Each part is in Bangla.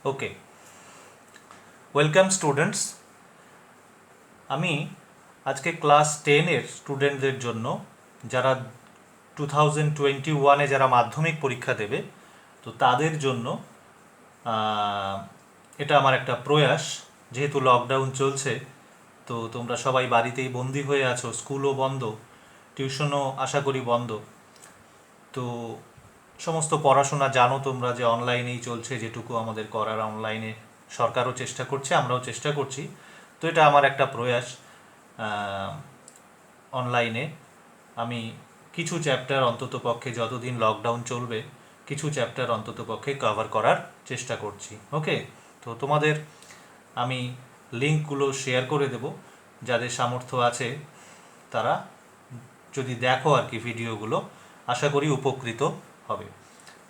ওকে, ওয়েলকাম স্টুডেন্টস। আমি আজকে ক্লাস 10-এর স্টুডেন্টদের জন্য যারা 2021-এ যারা মাধ্যমিক পরীক্ষা দেবে, তো তাদের জন্য এটা আমার একটা প্রয়াস। যেহেতু লকডাউন চলছে, তো তোমরা সবাই বাড়িতেই বন্দি হয়ে আছো, স্কুলও বন্ধ, টিউশনও আশা করি বন্ধ। তো সমস্ত পড়াশোনা জানো তোমরা যে অনলাইনেই চলছে, যেটুকু আমাদের করার অনলাইনে সরকারও চেষ্টা করছে, আমরাও চেষ্টা করছি। তো এটা আমার একটা প্রয়াস। অনলাইনে আমি কিছু চ্যাপ্টার অন্তত পক্ষে যতদিন লকডাউন চলবে কিছু চ্যাপ্টার অন্তত পক্ষে কভার করার চেষ্টা করছি। ওকে, তো তোমাদের আমি লিঙ্কগুলো শেয়ার করে দেব, যাদের সামর্থ্য আছে তারা যদি দেখো আর কি ভিডিওগুলো, আশা করি উপকৃত হবে।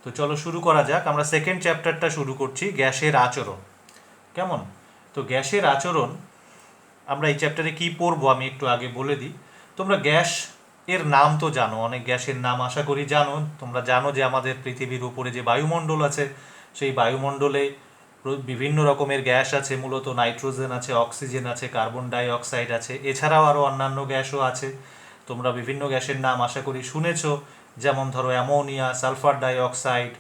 তো চলো শুরু করা যাক। আমরা সেকেন্ড চ্যাপ্টারটা শুরু করছি, গ্যাসের আচরণ। কেমন? তো গ্যাসের আচরণ আমরা এই চ্যাপ্টারে কি পড়বো আমি একটু আগে বলে দিই। তোমরা গ্যাস এর নাম তো জানো, অনেক গ্যাসের নাম আশা করি জানো। তোমরা জানো যে আমাদের পৃথিবীর উপরে যে বায়ুমণ্ডল আছে, সেই বায়ুমণ্ডলে বিভিন্ন রকমের গ্যাস আছে। মূলত নাইট্রোজেন আছে, অক্সিজেন আছে, কার্বন ডাই অক্সাইড আছে, এছাড়াও আরও অন্যান্য গ্যাসও আছে। তোমরা বিভিন্ন গ্যাসের নাম আশা করি শুনেছ, যেমন ধরো ammonia, sulphur dioxide,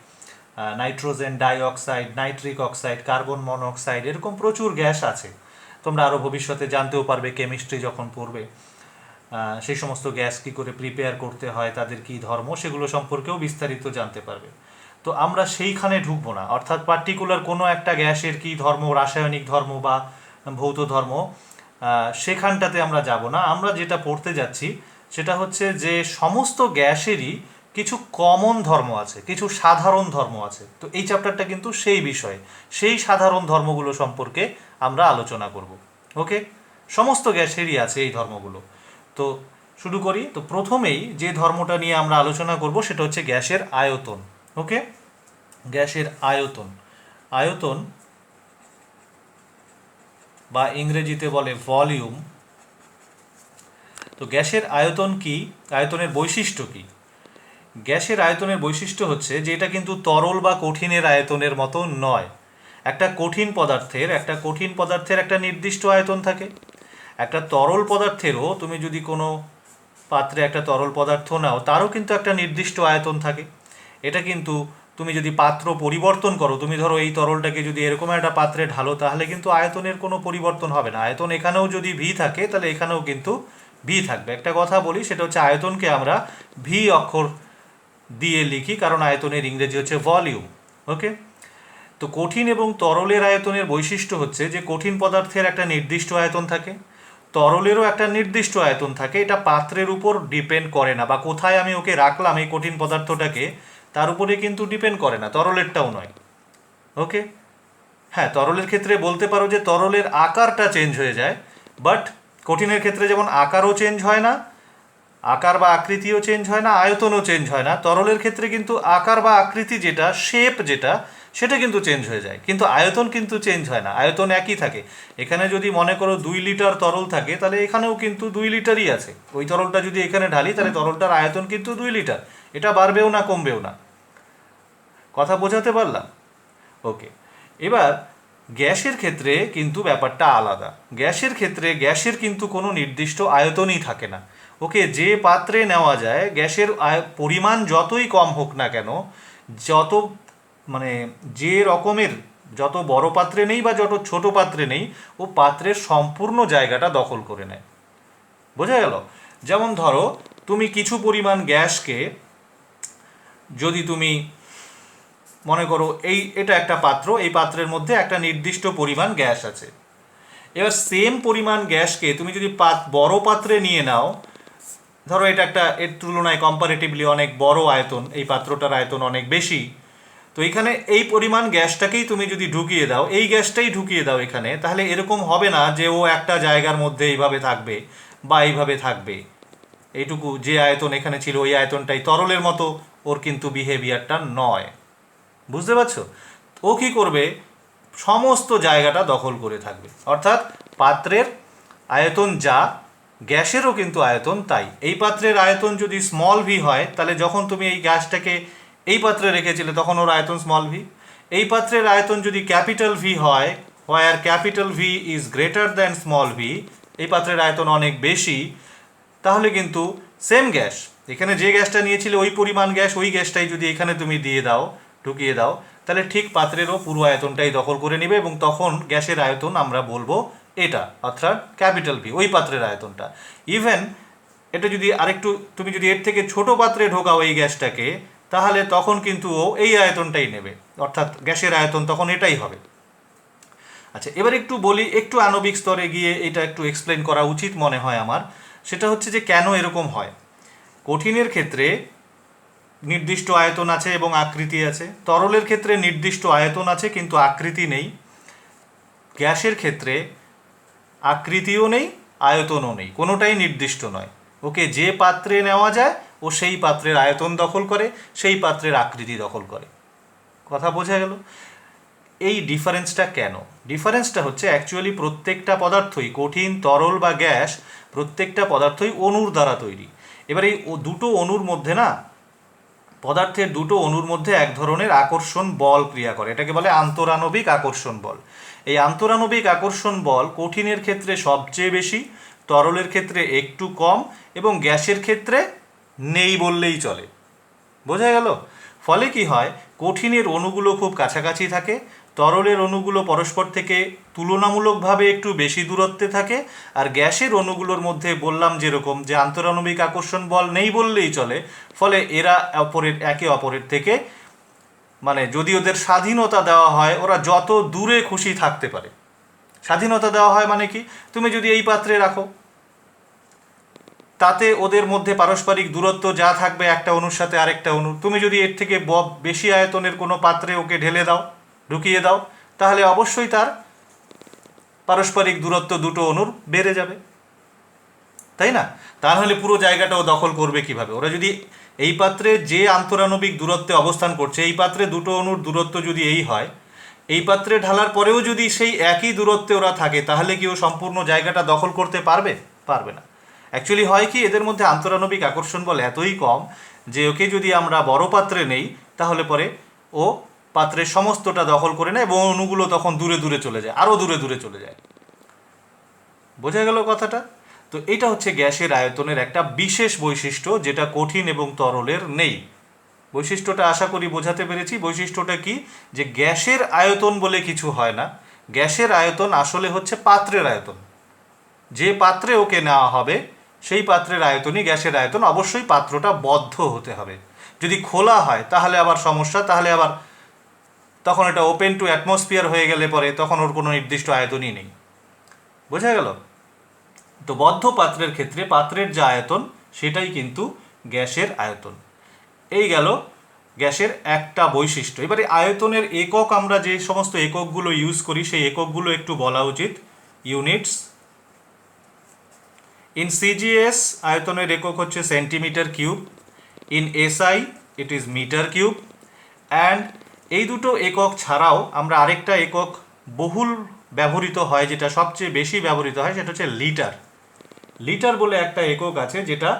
nitrogen dioxide, nitric oxide, carbon monoxide, এরকম প্রচুর গ্যাস আছে। তোমরা আরও ভবিষ্যতে জানতেও পারবে কেমিস্ট্রি যখন পড়বে। সেই সমস্ত গ্যাস কী করে প্রিপেয়ার করতে হয়, তাদের কী ধর্ম, সেগুলো সম্পর্কেও বিস্তারিত জানতে পারবে। তো আমরা সেইখানে ঢুকবো না, অর্থাৎ পার্টিকুলার কোনো একটা গ্যাসের কী ধর্ম, রাসায়নিক ধর্ম বা ভৌত ধর্ম, সেখানটাতে আমরা যাব না। আমরা যেটা পড়তে যাচ্ছি সেটা হচ্ছে যে সমস্ত গ্যাসেরই কিছু কমন ধর্ম আছে, কিছু সাধারণ ধর্ম আছে। তো এই চ্যাপ্টারটা কিন্তু সেই বিষয়ে, সেই সাধারণ ধর্মগুলো সম্পর্কে আমরা আলোচনা করব। ওকে, সমস্ত গ্যাসেরই আছে এই ধর্মগুলো। তো শুরু করি। তো প্রথমেই যে ধর্মটা নিয়ে আমরা আলোচনা করব সেটা হচ্ছে গ্যাসের আয়তন। ওকে, গ্যাসের আয়তন। আয়তন বা ইংরেজিতে বলে ভলিউম। তো গ্যাসের আয়তন কি, আয়তনের বৈশিষ্ট্য কি? গ্যাসের আয়তনের বৈশিষ্ট্য হচ্ছে যে এটা কিন্তু তরল বা কঠিনের আয়তনের মতো নয়। একটা কঠিন পদার্থের একটা নির্দিষ্ট আয়তন থাকে। একটা তরল পদার্থেরও, তুমি যদি কোনো পাত্রে একটা তরল পদার্থ নাও, তারও কিন্তু একটা নির্দিষ্ট আয়তন থাকে। এটা কিন্তু তুমি যদি পাত্র পরিবর্তন করো, তুমি ধরো এই তরলটাকে যদি এরকম একটা পাত্রে ঢালো, তাহলে কিন্তু আয়তনের কোনো পরিবর্তন হবে না। আয়তন এখানেও যদি ভি থাকে, তাহলে এখানেও কিন্তু ভি থাকবে। একটা কথা বলি, সেটা হচ্ছে আয়তনকে আমরা ভি অক্ষর দিয়ে লিখি, কারণ আয়তনের ইংরেজি হচ্ছে ভলিউম। ওকে, তো কঠিন এবং তরলের আয়তনের বৈশিষ্ট্য হচ্ছে যে কঠিন পদার্থের একটা নির্দিষ্ট আয়তন থাকে, তরলেরও একটা নির্দিষ্ট আয়তন থাকে। এটা পাত্রের উপর ডিপেন্ড করে না, বা কোথায় আমি ওকে রাখলাম এই কঠিন পদার্থটাকে, তার উপরে কিন্তু ডিপেন্ড করে না, তরলেরটাও নয়। ওকে, হ্যাঁ, তরলের ক্ষেত্রে বলতে পারো যে তরলের আকারটা চেঞ্জ হয়ে যায়, বাট কঠিনের ক্ষেত্রে যেমন আকারও চেঞ্জ হয় না, আকার বা আকৃতিও চেঞ্জ হয় না, আয়তনও চেঞ্জ হয় না। তরলের ক্ষেত্রে কিন্তু আকার বা আকৃতি যেটা, শেপ যেটা, সেটা কিন্তু চেঞ্জ হয়ে যায়, কিন্তু আয়তন কিন্তু চেঞ্জ হয় না, আয়তন একই থাকে। এখানে যদি মনে করো 2 লিটার তরল থাকে, তাহলে এখানেও কিন্তু 2 লিটারই আছে। ওই তরলটা যদি এখানে ঢালি, তাহলে তরলটার আয়তন কিন্তু 2 লিটার, এটা বাড়বেও না কমবেও না। কথা বোঝাতে পারলাম? ওকে, এবার গ্যাসের ক্ষেত্রে কিন্তু ব্যাপারটা আলাদা। গ্যাসের ক্ষেত্রে গ্যাসের কিন্তু কোনো নির্দিষ্ট আয়তনই থাকে না। ওকে, যে পাত্রে নেওয়া যায়, গ্যাসের পরিমাণ যতই কম হোক না কেন, যত মানে যে রকমের, যত বড় পাত্রে নেই বা যত ছোট পাত্রে নেই, ও পাত্রের সম্পূর্ণ জায়গাটা দখল করে নেয়। বোঝা গেল? যেমন ধরো তুমি কিছু পরিমাণ গ্যাসকে, যদি তুমি মনে করো এটা একটা পাত্র, এই পাত্রের মধ্যে একটা নির্দিষ্ট পরিমাণ গ্যাস আছে। এবার সেম পরিমাণ গ্যাসকে তুমি যদি বড় পাত্রে নিয়ে নাও, ধরো এটা একটা, এর তুলনায় কম্পারেটিভলি অনেক বড় আয়তন, এই পাত্রটার আয়তন অনেক বেশি। তো এখানে এই পরিমাণ গ্যাসটাকেই তুমি যদি ঢুকিয়ে দাও, এই গ্যাসটাই ঢুকিয়ে দাও এখানে, তাহলে এরকম হবে না যে ও একটা জায়গার মধ্যে এইভাবে থাকবে বা এইভাবে থাকবে। এইটুকু যে আয়তন এখানে ছিল, ওই আয়তনটাই তরলের মতো ওর কিন্তু বিহেভিয়ারটা নয়। বুঝতে পারছো? ও কী করবে, সমস্ত জায়গাটা দখল করে থাকবে। অর্থাৎ পাত্রের আয়তন যা, গ্যাসেরও কিন্তু আয়তন তাই। এই পাত্রের আয়তন যদি স্মল ভি হয়, তাহলে যখন তুমি এই গ্যাসটাকে এই পাত্রে রেখেছিলে তখন ওর আয়তন স্মল ভি। এই পাত্রের আয়তন যদি ক্যাপিটাল ভি হয়, where capital V is greater than small V, এই পাত্রের আয়তন অনেক বেশি, তাহলে কিন্তু সেম গ্যাস, এখানে যে গ্যাসটা নিয়েছিলে ওই পরিমাণ গ্যাস, ওই গ্যাসটাই যদি এখানে তুমি দিয়ে দাও, ঢুকিয়ে দাও, তাহলে ঠিক পাত্রেরও পুরো আয়তনটাই দখল করে নেবে, এবং তখন গ্যাসের আয়তন আমরা বলবো এটা, অর্থাৎ ক্যাপিটাল ভি, ওই পাত্রের আয়তনটা। ইভেন এটা যদি আরেকটু, তুমি যদি এর থেকে ছোট পাত্রে ঢোকাও এই গ্যাসটাকে, তাহলে তখন কিন্তু ও এই আয়তনটাই নেবে, অর্থাৎ গ্যাসের আয়তন তখন এটাই হবে। আচ্ছা, এবার একটু বলি, একটু আণবিক স্তরে গিয়ে এটা একটু এক্সপ্লেন করা উচিত মনে হয় আমার। সেটা হচ্ছে যে কেন এরকম হয়। কঠিনের ক্ষেত্রে নির্দিষ্ট আয়তন আছে এবং আকৃতি আছে, তরলের ক্ষেত্রে নির্দিষ্ট আয়তন আছে কিন্তু আকৃতি নেই, গ্যাসের ক্ষেত্রে আকৃতিও নেই, আয়তনও নেই, কোনোটাই নির্দিষ্ট নয়। ওকে যে পাত্রে নেওয়া যায় ও সেই পাত্রের আয়তন দখল করে, সেই পাত্রের আকৃতি দখল করে। কথা বোঝা গেল? এই ডিফারেন্সটা কেন? ডিফারেন্সটা হচ্ছে অ্যাকচুয়ালি প্রত্যেকটা পদার্থই, কঠিন, তরল বা গ্যাস, প্রত্যেকটা পদার্থই অণুর দ্বারা তৈরি। এবার এই দুটো অণুর মধ্যে না, পদার্থের দুটো অণুর মধ্যে এক ধরনের আকর্ষণ বল ক্রিয়া করে, এটাকে বলে আন্তরাণবিক আকর্ষণ বল। এই আন্তরাণবিক আকর্ষণ বল কঠিনের ক্ষেত্রে সবচেয়ে বেশি, তরলের ক্ষেত্রে একটু কম, এবং গ্যাসের ক্ষেত্রে নেই বললেই চলে। বোঝা গেল? ফলে কি হয়, কঠিনের অণুগুলো খুব কাছাকাছি থাকে, তরলের অণুগুলো পরস্পর থেকে তুলনামূলকভাবে একটু বেশি দূরত্বে থাকে, আর গ্যাসের অণুগুলোর মধ্যে বললাম যেরকম যে আন্তরাণবিক আকর্ষণ বল নেই বললেই চলে, ফলে এরা একে অপরের থেকে, মানে যদি ওদের স্বাধীনতা দেওয়া হয়, ওরা যত দূরে খুশি থাকতে পারে। স্বাধীনতা দেওয়া হয় মানে কি, তুমি যদি এই পাত্রে রাখো, তাতে ওদের মধ্যে পারস্পরিক দূরত্ব যা থাকবে একটা অণুর সাথে আরেকটা অণুর, তুমি যদি এর থেকে বেশি আয়তনের কোনো পাত্রে ওকে ঢেলে দাও, ঢুকিয়ে দাও, তাহলে অবশ্যই তার পারস্পরিক দূরত্ব দুটো অণুর বেড়ে যাবে, তাই না? তা নাহলে পুরো জায়গাটাও দখল করবে কিভাবে? ওরা যদি এই পাত্রে যে আন্তরাণবিক দূরত্বে অবস্থান করছে, এই পাত্রে দুটো অণুর দূরত্ব যদি এই হয়, এই পাত্রে ঢালার পরেও যদি সেই একই দূরত্বে ওরা থাকে, তাহলে কি ও সম্পূর্ণ জায়গাটা দখল করতে পারবে? পারবে না। অ্যাকচুয়ালি হয় কি, এদের মধ্যে আন্তরাণবিক আকর্ষণ বল এতই কম যে ওকে যদি আমরা বড় পাত্রে নেই, তাহলে পরে ও পাত্রের সমস্তটা দখল করে নেয় এবং অণুগুলো তখন দূরে দূরে চলে যায়, আরও দূরে দূরে চলে যায়। বোঝা গেল কথাটা? তো এটা হচ্ছে গ্যাসের আয়তনের একটা বিশেষ বৈশিষ্ট্য, যেটা কঠিন এবং তরলের নেই। বৈশিষ্ট্যটা আশা করি বোঝাতে পেরেছি। বৈশিষ্ট্যটা কি, যে গ্যাসের আয়তন বলে কিছু হয় না, গ্যাসের আয়তন আসলে হচ্ছে পাত্রের আয়তন। যে পাত্রে ওকে নেওয়া হবে সেই পাত্রের আয়তনই গ্যাসের আয়তন, অবশ্যই পাত্রটা বদ্ধ হতে হবে। যদি খোলা হয় তাহলে আবার সমস্যা, তাহলে আবার তখন এটা ওপেন টু অ্যাটমসফিয়ার হয়ে গেলে পরে তখন ওর কোনো নির্দিষ্ট আয়তনই নেই। বোঝা গেল? তো বদ্ধ পাত্রের ক্ষেত্রে পাত্রের যে আয়তন সেটাই কিন্তু গ্যাসের আয়তন। এই গেল গ্যাসের একটা বৈশিষ্ট্য। এবারে আয়তনের একক, আমরা যে সমস্ত এককগুলো ইউজ করি সেই এককগুলো একটু বলা উচিত। ইউনিটস। ইন সিজিএস আয়তনের একক হচ্ছে centimetre cube, in SI it is metre cube, and এই দুটো একক ছাড়াও আমরা আরেকটা একক বহুল ব্যবহৃত হয়, যেটা সবচেয়ে বেশি ব্যবহৃত হয়, সেটা হচ্ছে লিটার। লিটার বলে একটা একক আছে যেটা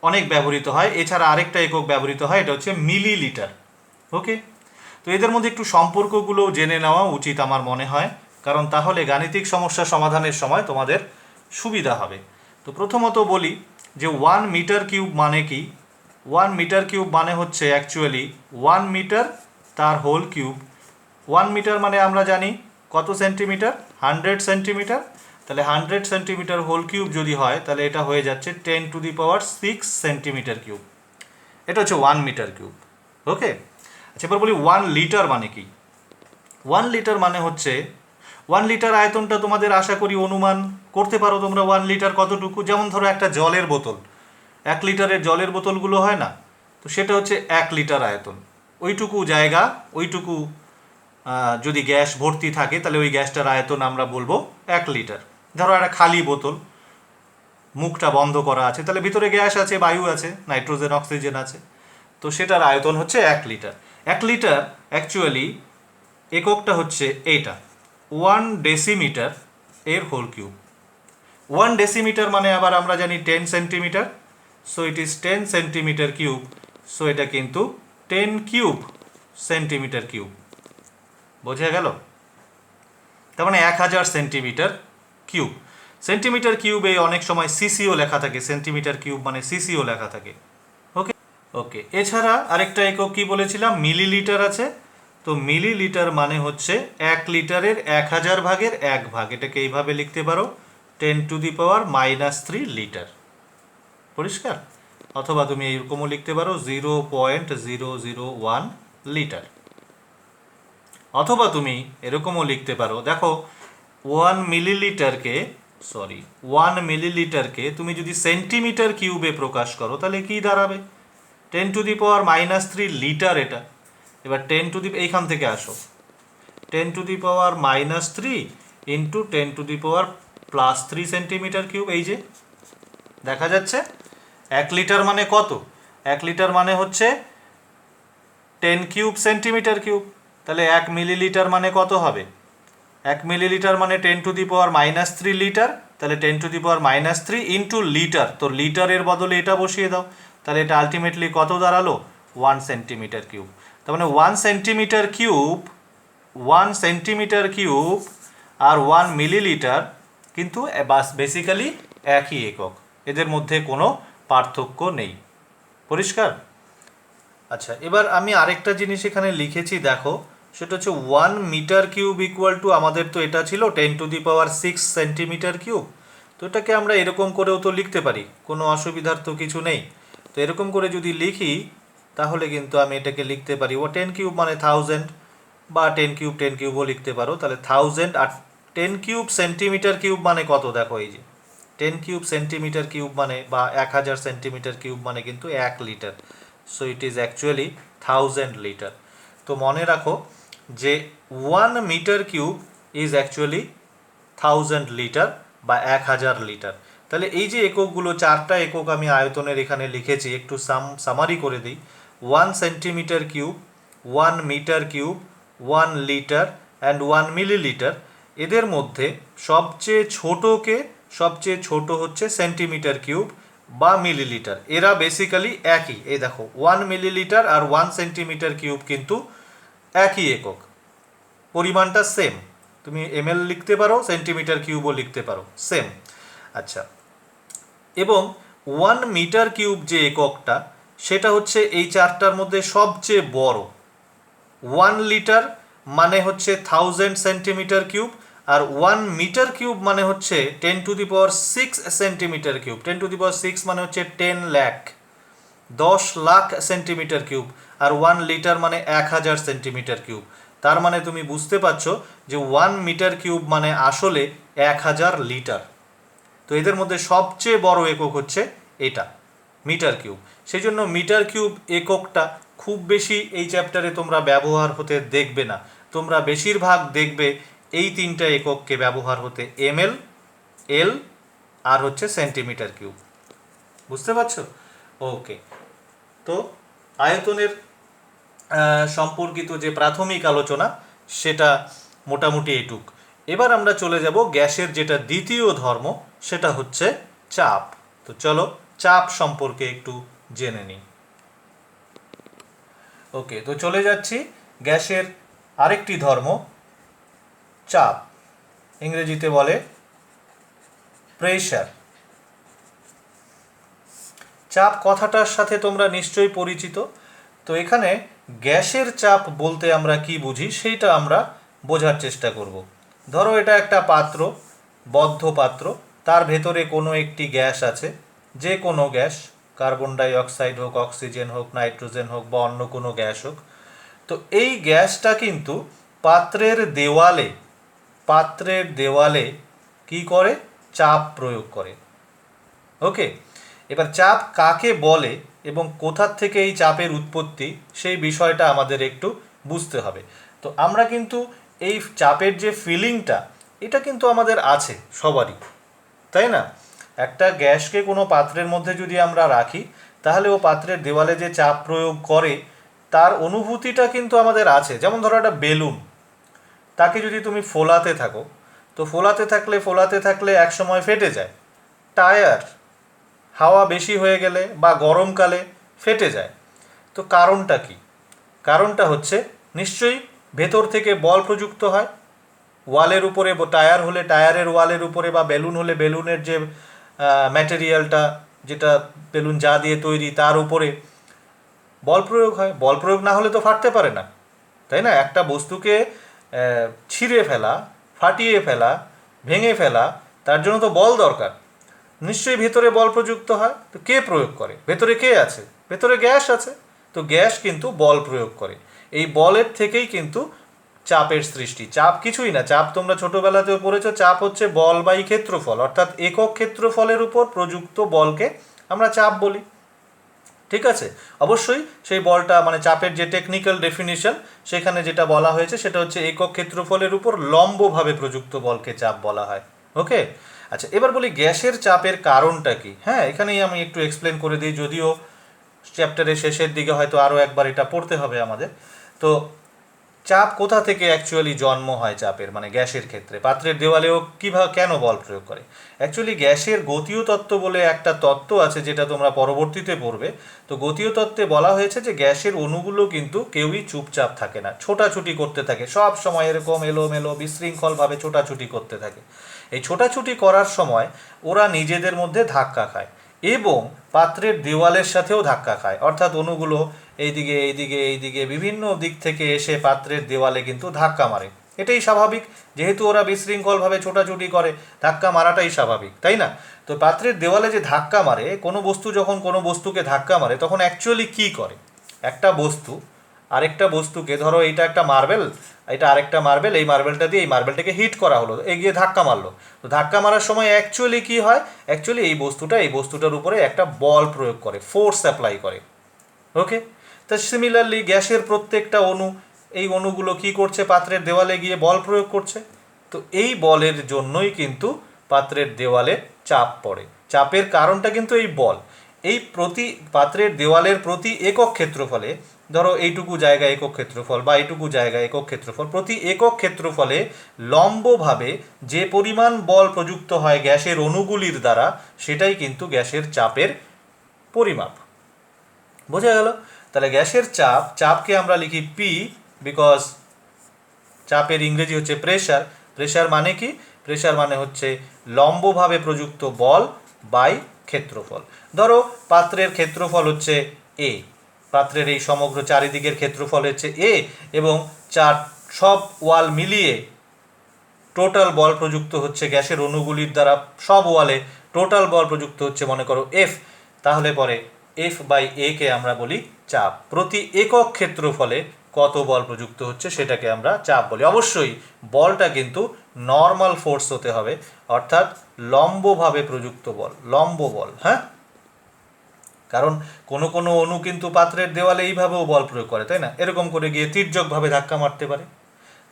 অনেক ব্যবহৃত হয়। এছাড়া আরেকটা একক ব্যবহৃত হয়, এটা হচ্ছে মিলি লিটার। ওকে, তো এদের মধ্যে একটু সম্পর্কগুলো জেনে নেওয়া উচিত আমার মনে হয়, কারণ তাহলে গাণিতিক সমস্যা সমাধানের সময় তোমাদের সুবিধা হবে। তো প্রথমত বলি যে 1 মিটার কিউব মানে কি। 1 মিটার কিউব মানে হচ্ছে অ্যাকচুয়ালি 1 মিটার তার হোল কিউব। 1 মিটার মানে আমরা জানি কত সেন্টিমিটার, 100 সেন্টিমিটার। তাহলে 100 সেন্টিমিটার হোল কিউব যদি হয়, তাহলে এটা হয়ে যাচ্ছে 10⁶ সেন্টিমিটার কিউব। এটা হচ্ছে 1 মিটার কিউব। ওকে, আচ্ছা এবার বলি 1 লিটার মানে কি। 1 লিটার মানে হচ্ছে, 1 লিটার আয়তনটা তোমাদের আশা করি অনুমান করতে পারো তোমরা। 1 লিটার কতটুকু? যেমন ধরো একটা জলের বোতল, 1 লিটারের জলের বোতলগুলো হয় না, তো সেটা হচ্ছে 1 লিটার আয়তন। ওইটুকু জায়গা, ওইটুকু যদি গ্যাস ভর্তি থাকে, তাহলে ওই গ্যাসটার আয়তন আমরা বলবো 1 লিটার। ধরো একটা খালি বোতল, মুখটা বন্ধ করা আছে, তাহলে ভিতরে গ্যাস আছে, বায়ু আছে, নাইট্রোজেন, অক্সিজেন আছে, তো সেটার আয়তন হচ্ছে 1 লিটার। 1 লিটার অ্যাকচুয়ালি এককটা হচ্ছে এইটা, 1 ডেসিমিটার এর হোল কিউব। 1 ডেসিমিটার মানে আবার আমরা জানি 10 centimetre, so it is 10 centimetre cube, so এটা কিন্তু 10 কিউব, সেন্টিমিটার কিউব। বোঝা গেল? তার মানে 1000 সেন্টিমিটার কিউব। সেন্টিমিটার কিউবে অনেক সময় সিসিও লেখা থাকে, সেন্টিমিটার কিউব মানে সিসিও লেখা থাকে। ওকে ওকে এছাড়া আরেকটা একক কি বলেছিলাম, মিলিলিটার আছে। তো মিলিলিটার মানে হচ্ছে 1 লিটারের 1000 ভাগের 1 ভাগ। এটাকে এইভাবে লিখতে পারো, 10⁻³ লিটার। পরিষ্কার? অথবা তুমি এইরকমও লিখতে পারো 0.001 লিটার। অথবা তুমি এরকমও লিখতে পারো, দেখো 1 মিলিলিটারকে তুমি যদি সেন্টিমিটার কিউবে প্রকাশ করো তাহলে কি দাঁড়াবে? 10⁻³ লিটার এটা। এবার এইখান থেকে আসো, 10⁻³ ইন্টু 10⁻+3 সেন্টিমিটার কিউব। এই যে দেখা যাচ্ছে 1 লিটার মানে কত? 1 লিটার মানে হচ্ছে 10³ সেন্টিমিটার কিউব। তাহলে 1 মিলিলিটার মানে কত হবে? 1 মিলিলিটার মানে 10⁻³ লিটার। তাহলে 10⁻³ ইন্টু লিটার, তো লিটারের বদলে এটা বসিয়ে দাও। তাহলে এটা আলটিমেটলি কত দাঁড়ালো? 1 সেন্টিমিটার কিউব। তার মানে 1 সেন্টিমিটার কিউব আর 1 মিলিলিটার কিন্তু বেসিক্যালি একই একক, এদের মধ্যে কোনো পার্থক্য নেই। পরিষ্কার? আচ্ছা, এবার আমি আরেকটা জিনিস এখানে লিখেছি, দেখো, সেটা হচ্ছে 1 মিটার কিউব ইকুয়াল টু, আমাদের তো এটা ছিল 10⁶ সেন্টিমিটার কিউব। তো এটাকে আমরা এরকম করেও তো লিখতে পারি, কোনো অসুবিধার তো কিছু নেই। তো এরকম করে যদি লিখি তাহলে কিন্তু আমি এটাকে লিখতে পারি, 10³ মানে 1000, বা 10³ লিখতে পারো। তাহলে 1000 আর 10³ সেন্টিমিটার কিউব মানে কত? দেখো এই যে 10³ সেন্টিমিটার কিউব মানে, বা 1000 সেন্টিমিটার কিউব মানে কিন্তু 1 litre. So it is actually 1000 litre. তো মনে রাখো যে 1 metre cube is actually 1000 litre বা 1000 লিটার। তাহলে এই যে এককগুলো, 4টা একক আমি আয়তনের এখানে লিখেছি, একটু সামারি করে দিই। 1 centimetre cube, 1 metre cube, 1 litre and 1 millilitre. এদের মধ্যে সবচেয়ে ছোট হচ্ছে সেন্টিমিটার কিউব বা মিলিলিটার। এরা বেসিক্যালি একই। এই দেখো 1 মিলিলিটার আর 1 সেন্টিমিটার কিউব কিন্তু একই একক, পরিমাণটা সেম। তুমি ml লিখতে পারো, সেন্টিমিটার কিউবও লিখতে পারো, সেম। আচ্ছা, এবং 1 মিটার কিউব যে এককটা, সেটা হচ্ছে এই 4টার মধ্যে সবচেয়ে বড়। 1 লিটার মানে হচ্ছে 1000 সেন্টিমিটার কিউব, আর 1 মিটার কিউব মানে হচ্ছে 10⁶ সেন্টিমিটার কিউব। 10⁶ মানে হচ্ছে 10 লাখ, 10 লাখ সেন্টিমিটার কিউব। আর 1 লিটার মানে 1000 সেন্টিমিটার কিউব। তার মানে তুমি বুঝতে পারছো যে 1 মিটার কিউব মানে আসলে 1000 লিটার। তো এদের মধ্যে সবচেয়ে বড় একক হচ্ছে এটা, মিটার কিউব। সেই জন্য মিটার কিউব এককটা খুব বেশি এই চ্যাপ্টারে তোমরা ব্যবহার হতে দেখবে না। তোমরা বেশিরভাগ দেখবে এই 3টা একককে ব্যবহার হতে, ml, এল আর হচ্ছে সেন্টিমিটার কিউব। বুঝতে পারছো? ওকে, তো আয়তনের সম্পর্কিত যে প্রাথমিক আলোচনা সেটা মোটামুটি এটুক। এবার আমরা চলে যাব গ্যাসের যেটা দ্বিতীয় ধর্ম, সেটা হচ্ছে চাপ। তো চলো চাপ সম্পর্কে একটু জেনে নিই। ওকে, তো চলে যাচ্ছি গ্যাসের আরেকটি ধর্ম, চাপ। ইংরেজিতে বলে প্রেশার। চাপ কথাটার সাথে তোমরা নিশ্চয়ই পরিচিত। তো এখানে গ্যাসের চাপ বলতে আমরা কি বুঝি সেইটা আমরা বোঝার চেষ্টা করব। ধরো এটা একটা পাত্র, বদ্ধ পাত্র, তার ভেতরে কোনো একটি গ্যাস আছে, যে কোনো গ্যাস, কার্বন ডাই অক্সাইড হোক, অক্সিজেন হোক, নাইট্রোজেন হোক, বা অন্য কোনো গ্যাস হোক। তো এই গ্যাসটা কিন্তু পাত্রের দেওয়ালে কি করে? চাপ প্রয়োগ করে। ওকে, এবার চাপ কাকে বলে এবং কোথার থেকে এই চাপের উৎপত্তি, সেই বিষয়টা আমাদের একটু বুঝতে হবে। তো আমরা কিন্তু এই চাপের যে ফিলিংটা, এটা কিন্তু আমাদের আছে সবারই, তাই না? একটা গ্যাসকে কোনো পাত্রের মধ্যে যদি আমরা রাখি, তাহলে ও পাত্রের দেওয়ালে যে চাপ প্রয়োগ করে তার অনুভূতিটা কিন্তু আমাদের আছে। যেমন ধরো একটা বেলুন, তাকে যদি তুমি ফোলাতে থাকো, তো ফোলাতে থাকলে এক সময় ফেটে যায়। টায়ার, হাওয়া বেশি হয়ে গেলে বা গরমকালে ফেটে যায়। তো কারণটা কি? কারণটা হচ্ছে নিশ্চয়ই ভেতর থেকে বল প্রযুক্ত হয়, ওয়ালের উপরে টায়ার হলে টায়ারের ওয়ালের উপরে বা বেলুন হলে বেলুনের যে ম্যাটেরিয়ালটা, যেটা বেলুন যা দিয়ে তৈরি তার উপরে বল প্রয়োগ হয়। বল প্রয়োগ না হলে তো ফাটতে পারে না, তাই না? একটা বস্তুকে ছিঁড়ে ফেলা, ফাটিয়ে ফেলা, ভেঙে ফেলা, তার জন্য তো বল দরকার। নিশ্চয়ই ভেতরে বল প্রযুক্ত হয়। তো কে প্রয়োগ করে? ভেতরে কে আছে? ভেতরে গ্যাস আছে। তো গ্যাস কিন্তু বল প্রয়োগ করে। এই বলের থেকেই কিন্তু চাপের সৃষ্টি। চাপ কিছুই না, চাপ তোমরা ছোটবেলাতেও পড়েছো, চাপ হচ্ছে বল বাই ক্ষেত্রফল, অর্থাৎ একক ক্ষেত্রফলের উপর প্রযুক্ত বলকে আমরা চাপ বলি। ঠিক আছে, অবশ্যই সেই বলটা মানে চাপের যে টেকনিক্যাল ডেফিনিশন সেখানে যেটা বলা হয়েছে সেটা হচ্ছে একক ক্ষেত্রফলের উপর লম্বভাবে প্রযুক্ত বলকে চাপ বলা হয়। ওকে, আচ্ছা এবার বলি গ্যাসের চাপের কারণটা কি। হ্যাঁ, এখানেই আমি একটু এক্সপ্লেন করে দিই, যদিও চ্যাপ্টারের শেষের দিকে হয়তো আরও একবার এটা পড়তে হবে আমাদের। তো চাপ কোথা থেকে অ্যাকচুয়ালি জন্ম হয় চাপের, মানে গ্যাসের ক্ষেত্রে পাত্রের দেওয়ালেও কীভাবে কেন বল প্রয়োগ করে? অ্যাকচুয়ালি গ্যাসের গতীয় তত্ত্ব বলে একটা তত্ত্ব আছে যেটা তোমরা পরবর্তীতে পড়বে। তো গতীয় তত্ত্বে বলা হয়েছে যে গ্যাসের অণুগুলো কিন্তু কেউই চুপচাপ থাকে না, ছোটাছুটি করতে থাকে, সব সময় এরকম এলোমেলো বিশৃঙ্খলভাবে ছোটাছুটি করতে থাকে। এই ছোটাছুটি করার সময় ওরা নিজেদের মধ্যে ধাক্কা খায় এবং পাত্রের দেওয়ালের সাথেও ধাক্কা খায়, অর্থাৎ অণুগুলো এইদিকে এইদিকে এইদিকে বিভিন্ন দিক থেকে এসে পাত্রের দেওয়ালে কিন্তু ধাক্কা মারে। এটাই স্বাভাবিক, যেহেতু ওরা বিশৃঙ্খলভাবে ছোটাছুটি করে, ধাক্কা মারাটাই স্বাভাবিক, তাই না? তো পাত্রের দেওয়ালে যে ধাক্কা মারে, কোনো বস্তু যখন কোনো বস্তুকে ধাক্কা মারে তখন অ্যাকচুয়ালি কী করে? একটা বস্তু আরেকটা বস্তুকে, ধরো এটা একটা মার্বেল, এটা আরেকটা মার্বেল, এই মার্বেলটা দিয়ে এই মার্বেলটাকে হিট করা হলো, এগিয়ে ধাক্কা মারলো। তো ধাক্কা মারার সময় অ্যাকচুয়ালি কী হয়? অ্যাকচুয়ালি এই বস্তুটার উপরে একটা বল প্রয়োগ করে, ফোর্স অ্যাপ্লাই করে। ওকে, তো সিমিলারলি গ্যাসের প্রত্যেকটা অণু, এই অণুগুলো কি করছে? পাত্রের দেওয়ালে গিয়ে বল প্রয়োগ করছে। তো এই বলের জন্যই কিন্তু পাত্রের দেওয়ালে চাপ পড়ে। চাপের কারণটা কিন্তু এই বল। এই পাত্রের দেওয়ালের প্রতি একক ক্ষেত্রফলে, ধরো এইটুকু জায়গা একক ক্ষেত্রফল বা এইটুকু জায়গা একক ক্ষেত্রফল, প্রতি একক ক্ষেত্রফলে লম্বভাবে যে পরিমাণ বল প্রযুক্ত হয় গ্যাসের অণুগুলির দ্বারা, সেটাই কিন্তু গ্যাসের চাপের পরিমাপ। বোঝা গেল? তাহলে গ্যাসের চাপকে আমরা লিখি পি, বিকজ চাপের ইংরেজি হচ্ছে প্রেশার। প্রেশার মানে কি? প্রেশার মানে হচ্ছে লম্বভাবে প্রযুক্ত বল বাই ক্ষেত্রফল। ধরো পাত্রের ক্ষেত্রফল হচ্ছে এ, পাত্রের এই সমগ্র চারিদিকের ক্ষেত্রফল হচ্ছে এ, এবং সব ওয়াল মিলিয়ে টোটাল বল প্রযুক্ত হচ্ছে গ্যাসের অণুগুলির দ্বারা, সব ওয়ালে টোটাল বল প্রযুক্ত হচ্ছে মনে করো এফ। তাহলে পরে এফ বাই এ কে আমরা বলি চাপ। প্রতি একক ক্ষেত্রফলে কত বল প্রযুক্ত হচ্ছে সেটাকে আমরা চাপ বলি। অবশ্যই বলটা কিন্তু নর্মাল ফোর্স হতে হবে, অর্থাৎ লম্বভাবে প্রযুক্ত বল, লম্ব বল। হ্যাঁ, কারণ কোনো কোনো অণু কিন্তু পাত্রের দেওয়ালে এইভাবেও বল প্রয়োগ করে, তাই না? এরকম করে গিয়ে তির্যকভাবে ধাক্কা মারতে পারে।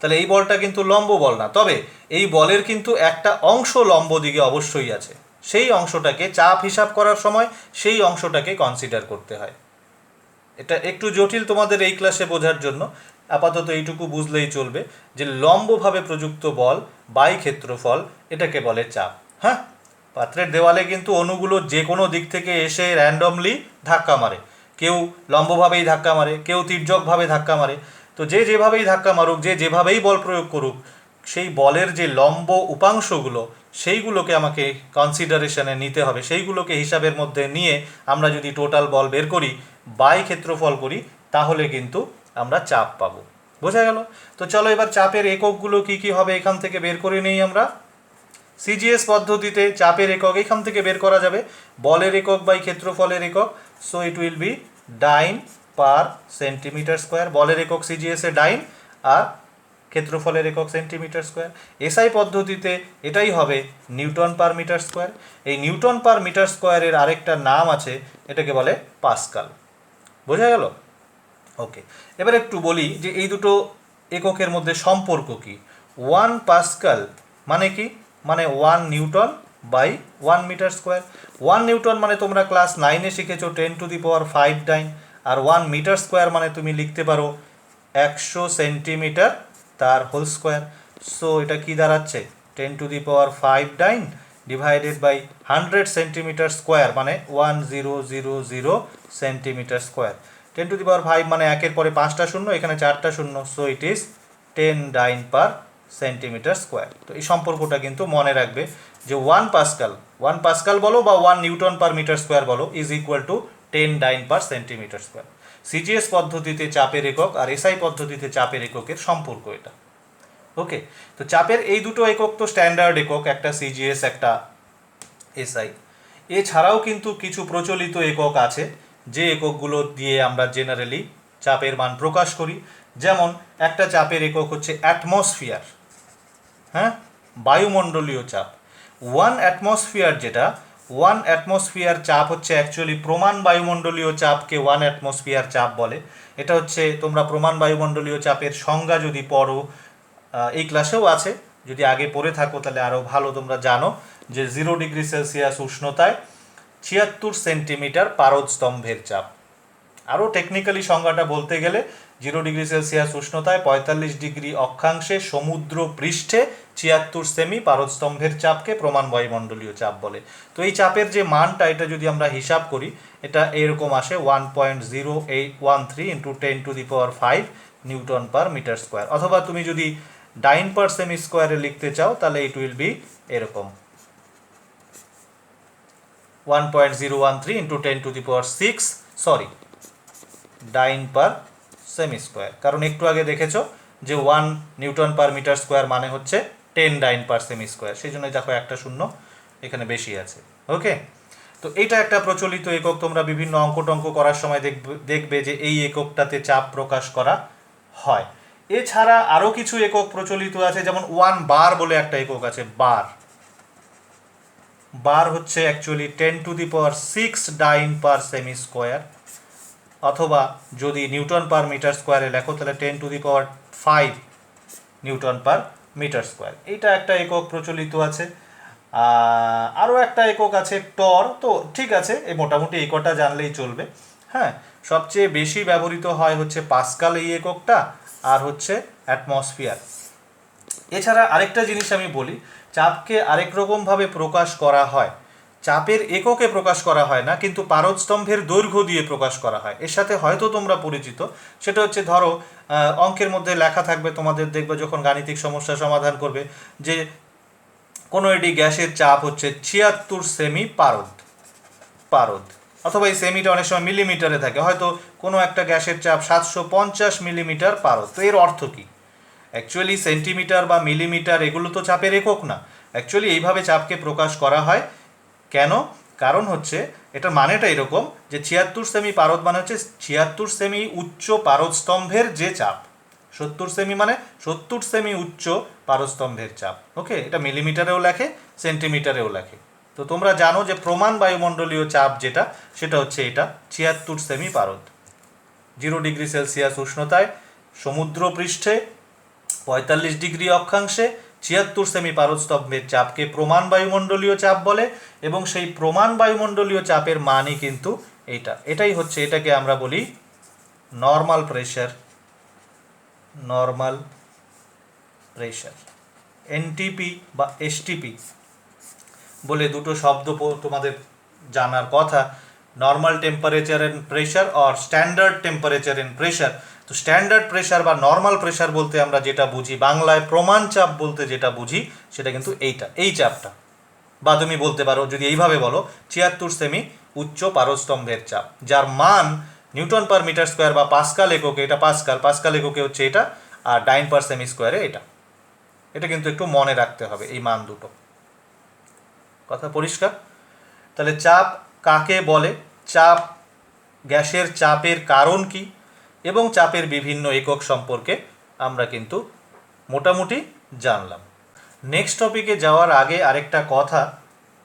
তাহলে এই বলটা কিন্তু লম্ব বল না, তবে এই বলের কিন্তু একটা অংশ লম্ব দিকে অবশ্যই আছে। সেই অংশটাকে চাপ হিসাব করার সময় সেই অংশটাকে কনসিডার করতে হয়। এটা একটু জটিল তোমাদের এই ক্লাসে বোঝার জন্য, আপাতত এইটুকু বুঝলেই চলবে যে লম্বভাবে প্রযুক্ত বল বাই ক্ষেত্রফল, এটাকে বলে চাপ। হ্যাঁ, পাত্রের দেওয়ালে কিন্তু অণুগুলো যে কোনো দিক থেকে এসে র্যান্ডমলি ধাক্কা মারে, কেউ লম্বভাবেই ধাক্কা মারে, কেউ তির্যকভাবে ধাক্কা মারে। তো যে যেভাবেই ধাক্কা মারুক, যে যেভাবেই বল প্রয়োগ করুক, সেই বলের যে লম্ব উপাংশগুলো সেইগুলোকে আমাকে কনসিডারেশনে নিতে হবে। সেইগুলোকে হিসাবের মধ্যে নিয়ে আমরা যদি টোটাল বল বের করি, বাই ক্ষেত্রফল করি, তাহলে কিন্তু আমরা চাপ পাবো। বোঝা গেল? তো চলো এবার চাপের এককগুলো কি কি হবে এখান থেকে বের করে নেই আমরা। সিজিএস পদ্ধতিতে চাপের একক এখান থেকে বের করা যাবে, বলের একক বাই ক্ষেত্রফলের একক। So it will be dyne per centimetre square. বলের একক সিজিএসে ডাইন আর ক্ষেত্রফলের একক সেন্টিমিটার স্কোয়ার। এসআই পদ্ধতিতে এটাই হবে নিউটন পার মিটার স্কোয়ার। এই নিউটন পার মিটার স্কোয়ারের আরেকটা নাম আছে, এটাকে বলে পাস্কাল। বোঝা গেল? ওকে, এবার একটু বলি যে এই দুটো এককের মধ্যে সম্পর্ক কি। 1 পাস্কাল মানে কি? মানে 1 newton by 1 metre square. 1 newton মানে তোমরা ক্লাস 9-এ শিখেছো 10⁵ ডাইন, আর 1 মিটার স্কোয়ার মানে তুমি লিখতে পারো 100 সেন্টিমিটার তার হোল স্কোয়ার। সো এটা কি দাঁড়াচ্ছে? 10⁵ ডাইন ডিভাইডেড বাই 100 সেন্টিমিটার স্কোয়ার, মানে 1000 সেন্টিমিটার স্কোয়ার। 10⁵ মানে একের পরে 5টা শূন্য, এখানে 4টা শূন্য, so it is 10 dyne per centimetre square. তো এই সম্পর্কটা কিন্তু মনে রাখবে যে 1 পাস্কাল বলো বা 1 নিউটন পার মিটার স্কোয়ার বলো is equal to 10 dyne per centimetre square. CGS পদ্ধতিতে চাপের একক আর এসআই পদ্ধতিতে চাপের এককের সম্পর্ক এটা। ওকে, তো চাপের এই দুটো একক তো স্ট্যান্ডার্ড একক, একটা সিজিএস একটা এসআই। এছাড়াও কিন্তু কিছু প্রচলিত একক আছে যে এককগুলো দিয়ে আমরা জেনারেলি চাপের মান প্রকাশ করি। যেমন একটা চাপের একক হচ্ছে অ্যাটমসফিয়ার, হ্যাঁ, বায়ুমণ্ডলীয় চাপ। 1 অ্যাটমসফিয়ার চাপ হচ্ছে অ্যাকচুয়ালি প্রমাণ বায়ুমণ্ডলীয় চাপকে 1 অ্যাটমসফিয়ার চাপ বলে। এটা হচ্ছে তোমরা প্রমাণ বায়ুমণ্ডলীয় চাপের সংজ্ঞা যদি পড়ো, এই ক্লাসেও আছে, যদি আগে পড়ে থাকো তাহলে আরও ভালো তোমরা জানো যে 0°C উষ্ণতায় 76 সেন্টিমিটার পারদস্তম্ভের চাপ। আরও টেকনিক্যালি সংজ্ঞাটা বলতে গেলে 0°C উষ্ণতায় 45° অক্ষাংশে সমুদ্র পৃষ্ঠে 76 সেমি পারদস্তম্ভের চাপকে প্রমাণ বায়ুমণ্ডলীয় চাপ বলে। তো এই চাপের যে মানটা, এটা যদি আমরা হিসাব করি, এটা এরকম আসে 1.0813 into 10⁵ newton per metre square. অথবা তুমি যদি ডাইন পার সেমি স্কোয়ারে লিখতে চাও তাহলে ইট উইল বি এরকম 1.013 ইন্টু 10⁶, ডাইন পার সেমি স্কোয়ার। কারণ একটু আগে দেখেছো যে 1 নিউটন পার মিটার স্কোয়ার মানে হচ্ছে 10 ডাইন পার সেমি স্কোয়ার, সেই জন্য দেখো একটা শূন্য এখানে বেশি আছে। ওকে, তো এইটা একটা প্রচলিত একক। তোমরা বিভিন্ন অঙ্ক টঙ্ক করার সময় দেখবে যে এই এককটাতে চাপ প্রকাশ করা হয়। এছাড়া আরও কিছু একক প্রচলিত আছে, যেমন 1 বার বলে একটা একক আছে। বার হচ্ছে অ্যাকচুয়ালি 10⁶ ডাইন পার সেমি স্কোয়ার, অথবা যদি নিউটন পার মিটার স্কোয়ারে লেখো তাহলে 10⁵ নিউটন পার মিটার স্কোয়ার। এইটা একটা একক প্রচলিত আছে। আরও একটা একক আছে টর। তো ঠিক আছে, এই মোটামুটি এই কটা জানলেই চলবে। হ্যাঁ, সবচেয়ে বেশি ব্যবহৃত হয় হচ্ছে পাস্কাল এই এককটা, আর হচ্ছে অ্যাটমসফিয়ার। এছাড়া আরেকটা জিনিস আমি বলি, চাপকে আরেক রকমভাবে প্রকাশ করা হয়। চাপের এককে প্রকাশ করা হয় না, কিন্তু পারদস্তম্ভের দৈর্ঘ্য দিয়ে প্রকাশ করা হয়। এর সাথে হয়তো তোমরা পরিচিত, সেটা হচ্ছে ধরো অঙ্কের মধ্যে লেখা থাকবে, তোমাদের দেখবে যখন গাণিতিক সমস্যা সমাধান করবে, যে কোনো একটি গ্যাসের চাপ হচ্ছে 76 সেমি পারদ, অথবা এই সেমিটা অনেক সময় মিলিমিটারে থাকে, হয়তো কোনো একটা গ্যাসের চাপ 750 মিলিমিটার পারদ। তো এর অর্থ কী? অ্যাকচুয়ালি সেন্টিমিটার বা মিলিমিটার এগুলো তো চাপের একক না। অ্যাকচুয়ালি এইভাবে চাপকে প্রকাশ করা হয়। কেন? কারণ হচ্ছে এটার মানেটা এরকম যে 76 সেমি পারদ মানে হচ্ছে 76 সেমি উচ্চ পারদস্তম্ভের যে চাপ। 70 সেমি মানে 70 সেমি উচ্চ পারদস্তম্ভের চাপ। ওকে, এটা মিলিমিটারেও লেখে, সেন্টিমিটারেও লেখে। তো তোমরা জানো যে প্রমাণ বায়ুমণ্ডলীয় চাপ যেটা, সেটা হচ্ছে এটা 76 সেমি পারদ। 0°C উষ্ণতায় সমুদ্র পৃষ্ঠে 45° অক্ষাংশে 76 সেমি পারদস্তম্ভের চাপকে প্রমাণ বায়ুমণ্ডলীয় চাপ বলে, এবং সেই প্রমাণ বায়ুমণ্ডলীয় চাপের মানই কিন্তু এটাই হচ্ছে, এটাকে আমরা বলি নর্মাল প্রেশার। এনটিপি বা এসটিপি বলে দুটো শব্দ তোমাদের জানার কথা। নর্মাল টেম্পারেচার এন্ড প্রেশার আর স্ট্যান্ডার্ড টেম্পারেচার এন্ড প্রেশার। তো স্ট্যান্ডার্ড প্রেশার বা নর্মাল প্রেশার বলতে আমরা যেটা বুঝি, বাংলায় প্রমাণ চাপ বলতে যেটা বুঝি, সেটা কিন্তু এই চাপটা। বা তুমি বলতে পারো, যদি এইভাবে বলো, 76 সেমি উচ্চ পারদস্তম্ভের চাপ, যার মান নিউটন পার মিটার স্কোয়ার বা পাস্কাল এককে, এটা পাস্কাল এককে হচ্ছে এটা, আর ডাইন পার সেমি স্কোয়ারে এটা কিন্তু একটু মনে রাখতে হবে এই মান দুটো। কথা পরিষ্কার? তাহলে চাপ কাকে বলে, চাপ, গ্যাসের চাপের কারণ কি, এবং চাপের বিভিন্ন একক সম্পর্কে আমরা কিন্তু মোটামুটি জানলাম। নেক্সট টপিকে যাওয়ার আগে আরেকটা কথা,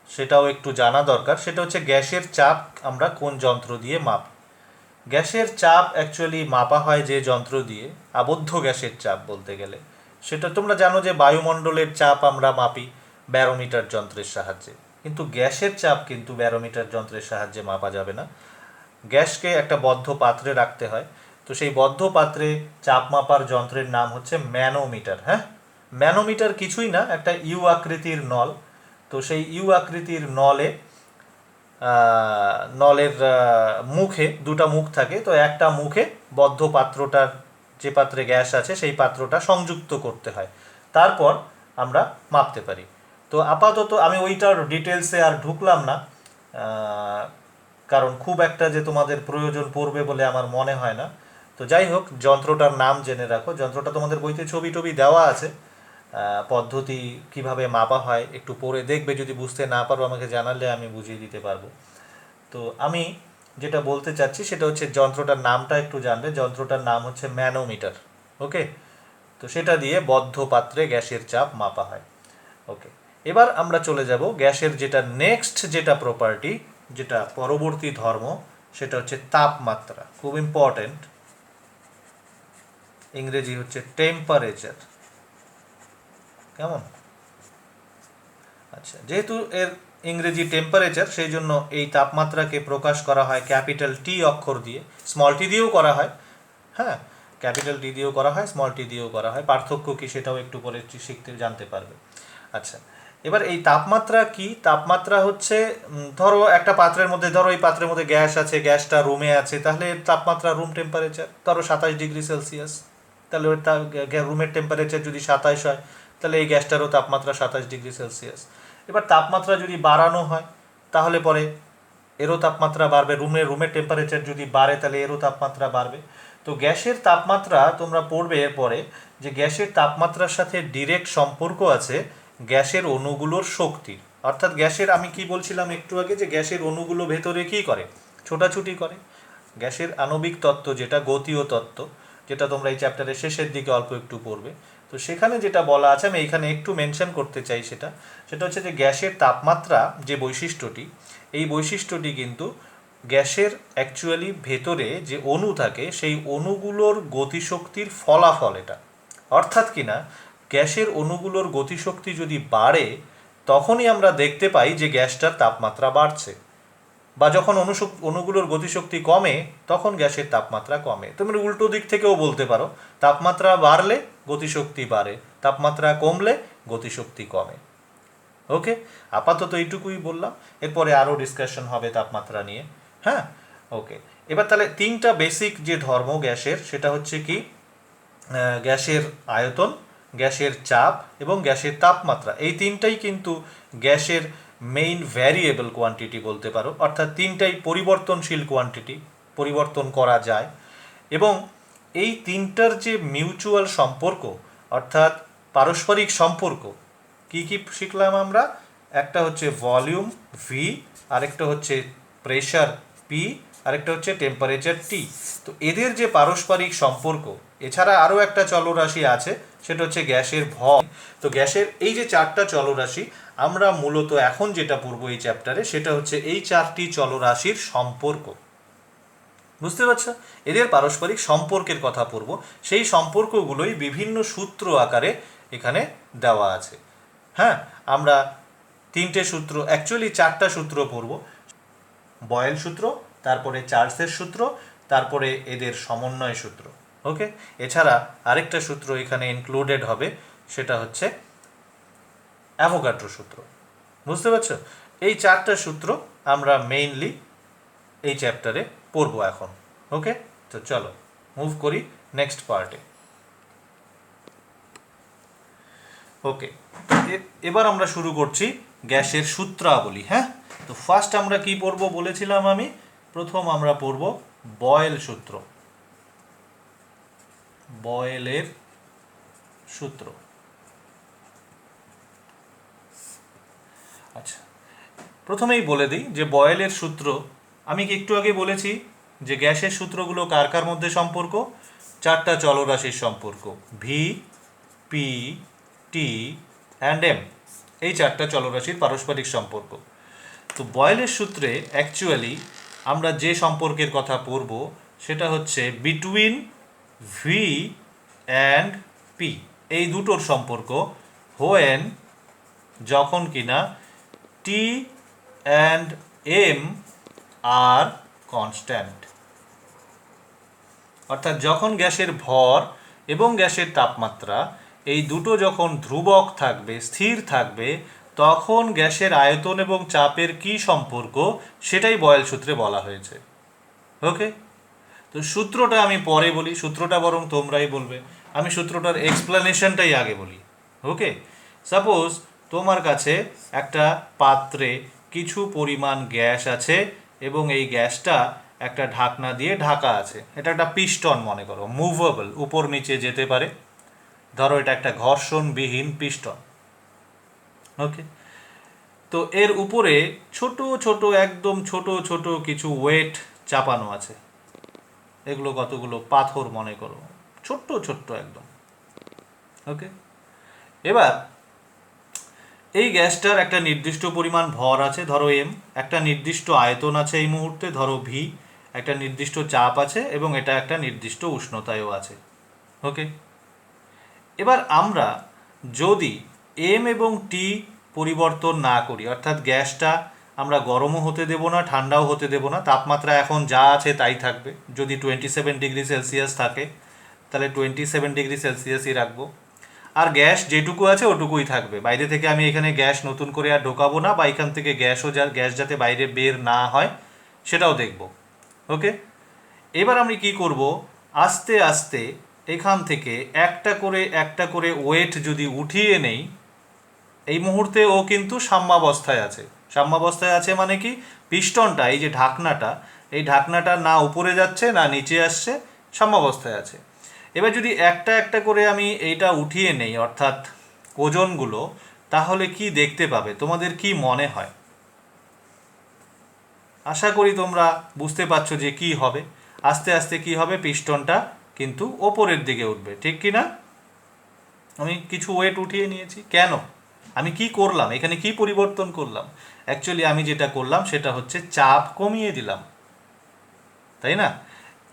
সেটাও একটু জানা দরকার, সেটা হচ্ছে গ্যাসের চাপ আমরা কোন যন্ত্র দিয়ে মাপি। গ্যাসের চাপ অ্যাকচুয়ালি মাপা হয় যে যন্ত্র দিয়ে, আবদ্ধ গ্যাসের চাপ বলতে গেলে, সেটা তোমরা জানো যে বায়ুমণ্ডলের চাপ আমরা মাপি ব্যারোমিটার যন্ত্রের সাহায্যে, কিন্তু গ্যাসের চাপ কিন্তু ব্যারোমিটার যন্ত্রের সাহায্যে মাপা যাবে না। গ্যাসকে একটা বদ্ধ পাত্রে রাখতে হয়। তো সেই বদ্ধ পাত্রে চাপ মাপার যন্ত্রের নাম হচ্ছে ম্যানোমিটার। হ্যাঁ, ম্যানোমিটার কিছুই না, একটা ইউ আকৃতির নল। তো সেই ইউ আকৃতির নলে নলের মুখে দুটো মুখ থাকে, তো একটা মুখে বদ্ধ পাত্রটার যে পাত্রে গ্যাস আছে সেই পাত্রটা সংযুক্ত করতে হয়, তারপর আমরা মাপতে পারি। তো আপাতত আমি ওইটার ডিটেলসে আর ঢুকলাম না, কারণ খুব একটা যে তোমাদের প্রয়োজন পড়বে বলে আমার মনে হয় না। তো যাই হোক, যন্ত্রটার নাম জেনে রাখো। যন্ত্রটা তোমাদের বইতে ছবি টবি দেওয়া আছে, পদ্ধতি কিভাবে মাপা হয় একটু পড়ে দেখবে, যদি বুঝতে না পারো আমাকে জানালে আমি বুঝিয়ে দিতে পারবো। তো আমি যেটা বলতে চাচ্ছি সেটা হচ্ছে যন্ত্রটার নামটা একটু জানবে। যন্ত্রটার নাম হচ্ছে ম্যানোমিটার। ওকে, তো সেটা দিয়ে বদ্ধ পাত্রে গ্যাসের চাপ মাপা হয়। ওকে, এবার আমরা চলে যাব গ্যাসের যেটা নেক্সট যেটা প্রপার্টি, যেটা পরবর্তী ধর্ম, সেটা হচ্ছে তাপমাত্রা। খুব ইম্পর্টেন্ট, ইংরেজি হচ্ছে টেম্পারেচার। কেমন? আচ্ছা, যেহেতু এর ইংরেজি টেম্পারেচার, সেই জন্য এই তাপমাত্রাকে প্রকাশ করা হয় ক্যাপিটাল টি অক্ষর দিয়ে। স্মল টি দিয়েও করা হয়, হ্যাঁ, ক্যাপিটাল টি দিয়েও করা হয়, স্মল টি দিয়েও করা হয়। পার্থক্য কি সেটাও একটু পরে শিখতে জানতে পারবে। আচ্ছা, এবার এই তাপমাত্রা কি? তাপমাত্রা হচ্ছে ধরো একটা পাত্রের মধ্যে, ধরো এই পাত্রের মধ্যে গ্যাস আছে, গ্যাসটা রুমে আছে, তাহলে এর তাপমাত্রা রুম টেম্পারেচার ধরো 27 ডিগ্রি সেলসিয়াস। তাহলে ওই রুমের টেম্পারেচার যদি 27 হয়, তাহলে এই গ্যাসটারও তাপমাত্রা 27 ডিগ্রি সেলসিয়াস। এবার তাপমাত্রা যদি বাড়ানো হয় তাহলে পরে এরও তাপমাত্রা বাড়বে। রুমের টেম্পারেচার যদি বাড়ে তাহলে এরও তাপমাত্রা বাড়বে। তো গ্যাসের তাপমাত্রা তোমরা পড়বে এরপরে, যে গ্যাসের তাপমাত্রার সাথে ডিরেক্ট সম্পর্ক আছে গ্যাসের অণুগুলোর শক্তির। অর্থাৎ গ্যাসের, আমি কি বলছিলাম একটু আগে, যে গ্যাসের অণুগুলো ভেতরে কি করে? ছোটাছুটি করে। গ্যাসের আণবিক তত্ত্ব যেটা গতীয় তত্ত্ব, যেটা তোমরা এই চ্যাপ্টারের শেষের দিকে অল্প একটু পড়বে, তো সেখানে যেটা বলা আছে আমি এইখানে একটু মেনশন করতে চাই, সেটা হচ্ছে যে গ্যাসের তাপমাত্রা যে বৈশিষ্ট্যটি, এই বৈশিষ্ট্যটি কিন্তু গ্যাসের অ্যাকচুয়ালি ভেতরে যে অণু থাকে সেই অণুগুলোর গতিশক্তির ফলাফল এটা। অর্থাৎ কিনা গ্যাসের অণুগুলোর গতিশক্তি যদি বাড়ে তখনই আমরা দেখতে পাই যে গ্যাসটার তাপমাত্রা বাড়ছে, বা যখন অণুগুলোর গতিশক্তি কমে তখন গ্যাসের তাপমাত্রা কমে। তুমি উল্টো দিক থেকেও বলতে পারো, তাপমাত্রা বাড়লে গতিশক্তি বাড়ে, তাপমাত্রা কমলে গতিশক্তি কমে। ওকে, আপাতত এইটুকুই বললাম, এরপরে আরও ডিসকাশন হবে তাপমাত্রা নিয়ে। হ্যাঁ, ওকে। এবার তাহলে তিনটা বেসিক যে ধর্ম গ্যাসের, সেটা হচ্ছে কি, গ্যাসের আয়তন, গ্যাসের চাপ এবং গ্যাসের তাপমাত্রা। এই তিনটাই কিন্তু গ্যাসের মেইন ভ্যারিয়েবল কোয়ান্টিটি বলতে পারো, অর্থাৎ তিনটাই পরিবর্তনশীল কোয়ান্টিটি, পরিবর্তন করা যায়। এবং এই তিনটার যে মিউচুয়াল সম্পর্ক, অর্থাৎ পারস্পরিক সম্পর্ক, কি কি শিখলাম আমরা? একটা হচ্ছে ভলিউম ভি, আরেকটা হচ্ছে প্রেশার পি, আরেকটা হচ্ছে টেম্পারেচার টি। তো এদের যে পারস্পরিক সম্পর্ক, এছাড়া আরও একটা চলরাশি আছে, সেটা হচ্ছে গ্যাসের ভর। তো গ্যাসের এই যে চারটা চলরাশি, আমরা মূলত এখন যেটা পড়বো এই চ্যাপ্টারে, সেটা হচ্ছে এই চারটি চলরাশির সম্পর্ক। বুঝতে পারছো? এদের পারস্পরিক সম্পর্কের কথা পড়বো। সেই সম্পর্কগুলোই বিভিন্ন সূত্র আকারে এখানে দেওয়া আছে। হ্যাঁ, আমরা তিনটে সূত্র, অ্যাকচুয়ালি চারটা সূত্র পড়ব। বয়েল সূত্র, তারপরে চার্লসের সূত্র, তারপরে এদের সমন্বয় সূত্র। ওকে, এছাড়া আরেকটা সূত্র এখানে ইনক্লুডেড হবে, সেটা হচ্ছে অ্যাভোগাড্রো সূত্র। বুঝতে পারছো? এই চারটা সূত্র আমরা মেইনলি এই চ্যাপ্টারে পড়ব এখন। ওকে, তো চলো মুভ করি নেক্সট পার্টে। ওকে, এবার আমরা শুরু করছি গ্যাসের সূত্রাবলী। হ্যাঁ, তো ফার্স্ট আমরা কি পড়ব বলেছিলাম আমি? প্রথম আমরা পড়ব বয়েল সূত্র, বয়েলের সূত্র। আচ্ছা, প্রথমেই বলে দিই যে বয়েলের সূত্র, আমি কি একটু আগে বলেছি যে গ্যাসের সূত্রগুলো কার কার মধ্যে সম্পর্ক? চারটা চলরাশির সম্পর্ক, V, P, T and M. এই চারটা চলরাশির পারস্পরিক সম্পর্ক। তো বয়েলের সূত্রে অ্যাকচুয়ালি আমরা যে সম্পর্কের কথা পড়ব সেটা হচ্ছে বিটুইন ভি অ্যান্ড পি, এই দুটোর সম্পর্ক। হোয়েন, যখন কিনা টি অ্যান্ড এম আর কনস্ট্যান্ট, অর্থাৎ যখন গ্যাসের ভর এবং গ্যাসের তাপমাত্রা এই দুটো যখন ধ্রুবক থাকবে, স্থির থাকবে, তখন গ্যাসের আয়তন এবং চাপের কি সম্পর্ক সেটাই বয়েল সূত্রে বলা হয়েছে। ওকে, তো সূত্রটা আমি পরে বলি, সূত্রটা বরং তোমরাই বলবে, আমি সূত্রটার এক্সপ্লেনেশনটাই আগে বলি। ওকে, সাপোজ তোমার কাছে একটা পাত্রে কিছু পরিমাণ গ্যাস আছে এবং এই গ্যাসটা একটা ঢাকনা দিয়ে ঢাকা আছে। এটা একটা পিস্টন মনে করো, মুভেবল, উপর নিচে যেতে পারে। ধরো এটা একটা ঘর্ষণবিহীন পিস্টন। ওকে, তো এর উপরে ছোট ছোট, একদম ছোট ছোট কিছু ওয়েট চাপানো আছে। এগুলো কতগুলো পাথর মনে করো, ছোট্ট ছোট্ট একদম। ওকে, এবার এই গ্যাসটার একটা নির্দিষ্ট পরিমাণ ভর আছে, ধরো এম, একটা নির্দিষ্ট আয়তন আছে এই মুহূর্তে, ধরো ভি, একটা নির্দিষ্ট চাপ আছে এবং এটা একটা নির্দিষ্ট উষ্ণতায়ও আছে। ওকে, এবার আমরা যদি এম এবং টি পরিবর্তন না করি, অর্থাৎ গ্যাসটা আমরা গরমও হতে দেব না, ঠান্ডাও হতে দেব না, তাপমাত্রা এখন যা আছে তাই থাকবে। যদি 27 ডিগ্রি সেলসিয়াস থাকে তাহলে 27 ডিগ্রি সেলসিয়াসই রাখবো, আর গ্যাস যেটুকু আছে ওটুকুই থাকবে। বাইরে থেকে আমি এখানে গ্যাস নতুন করে আর ঢোকাবো না, বা এখান থেকে গ্যাস যাতে বাইরে বের না হয় সেটাও দেখব। ওকে, এবার আমি কি করব, আস্তে আস্তে এখান থেকে একটা করে ওয়েট যদি উঠিয়ে নেই, এই মুহূর্তে ও কিন্তু সাম্যাবস্থায় আছে। সাম্যাবস্থায় আছে মানে কি, পিস্টনটা, এই যে ঢাকনাটা, এই ঢাকনাটা না উপরে যাচ্ছে না নিচে আসছে, সাম্যাবস্থায় আছে। এবার যদি একটা একটা করে আমি এইটা উঠিয়ে নেই, অর্থাৎ ওজনগুলো, তাহলে কি দেখতে পাবে, তোমাদের কি মনে হয়? আশা করি তোমরা বুঝতে পারছো যে কি হবে। আস্তে আস্তে কি হবে, পিস্টনটা কিন্তু ওপরের দিকে উঠবে, ঠিক কি না? আমি কিছু ওয়েট উঠিয়ে নিয়েছি, কেন? আমি কি করলাম এখানে, কি পরিবর্তন করলাম? অ্যাকচুয়ালি আমি যেটা করলাম সেটা হচ্ছে চাপ কমিয়ে দিলাম, তাই না?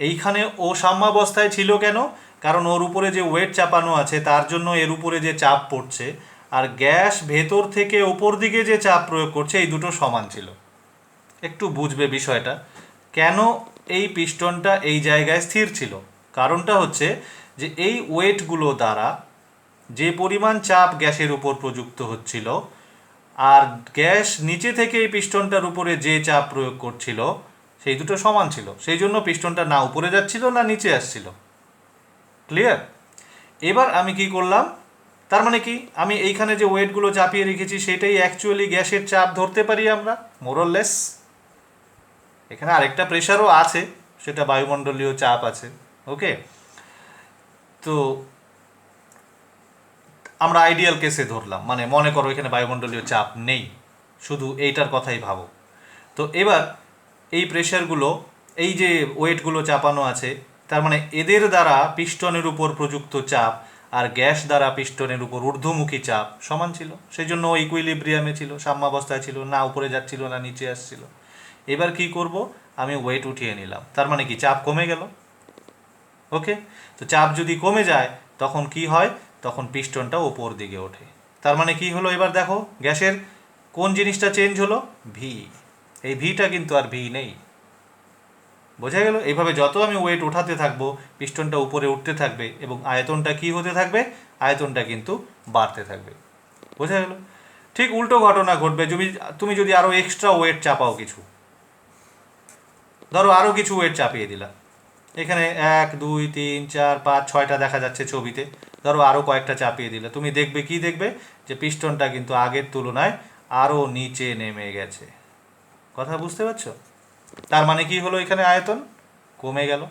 এইখানে ও সাম্যাবস্থায় ছিল কেন? কারণ ওর উপরে যে ওয়েট চাপানো আছে তার জন্য এর উপরে যে চাপ পড়ছে, আর গ্যাস ভেতর থেকে ওপর দিকে যে চাপ প্রয়োগ করছে, এই দুটো সমান ছিল। একটু বুঝবে বিষয়টা, কেন এই পিস্টনটা এই জায়গায় স্থির ছিল। কারণটা হচ্ছে যে এই ওয়েটগুলো দ্বারা যে পরিমাণ চাপ গ্যাসের উপর প্রযুক্ত হচ্ছিল, আর গ্যাস নিচে থেকে এই পিস্টনটার উপরে যে চাপ প্রয়োগ করছিল, সেই দুটো সমান ছিল। সেই জন্য পিস্টনটা না উপরে যাচ্ছিল না নিচে আসছিল। ক্লিয়ার? এবার আমি কি করলাম, তার মানে কি, আমি এইখানে যে ওয়েটগুলো চাপিয়ে রেখেছি সেটাই অ্যাকচুয়ালি গ্যাসের চাপ ধরতে পারি আমরা, মোরলেস। এখানে আরেকটা প্রেশারও আছে, সেটা বায়ুমণ্ডলীয় চাপ আছে। ওকে, তো আমরা আইডিয়াল কেসে ধরলাম, মানে মনে করো এখানে বায়ুমণ্ডলীয় চাপ নেই, শুধু এইটার কথাই ভাবো। তো এবার এই প্রেশারগুলো, এই যে ওয়েটগুলো চাপানো আছে, তার মানে এদের দ্বারা পিস্টনের উপর প্রযুক্ত চাপ আর গ্যাস দ্বারা পিস্টনের উপর ঊর্ধ্বমুখী চাপ সমান ছিল। সেই জন্য ইকুইলিব্রিয়ামে ছিল, সাম্যাবস্থায় ছিল, না উপরে যাচ্ছিল না নিচে আসছিল। এবার কি করব, আমি ওয়েট উঠিয়ে নিলাম, তার মানে কি চাপ কমে গেল। ওকে, তো চাপ যদি কমে যায় তখন কি হয়, তখন পিস্টনটা ওপর দিকে ওঠে। তার মানে কি হলো, এবার দেখো গ্যাসের কোন জিনিসটা চেঞ্জ হলো, ভি। এই ভিটা কিন্তু আর ভি নেই। বোঝা গেল? এইভাবে যত আমি ওয়েট উঠাতে থাকবো, পিস্টনটা উপরে উঠতে থাকবে এবং আয়তনটা কি হতে থাকবে, আয়তনটা কিন্তু বাড়তে থাকবে। বোঝা গেল? ঠিক উল্টো ঘটনা ঘটবে তুমি যদি আরও এক্সট্রা ওয়েট চাপাও কিছু, ধরো আরও কিছু ওয়েট চাপিয়ে দিলা, এখানে 1 2 3 4 5 6টা দেখা যাচ্ছে ছবিতে, ধরো আরও কয়েকটা চাপিয়ে দিলে, তুমি দেখবে কি দেখবে, যে পিস্টনটা কিন্তু আগের তুলনায় আরও নিচে নেমে গেছে। কথা বুঝতে পারছো? তার মানে কি হলো, এখানে আয়তন কমে গেল।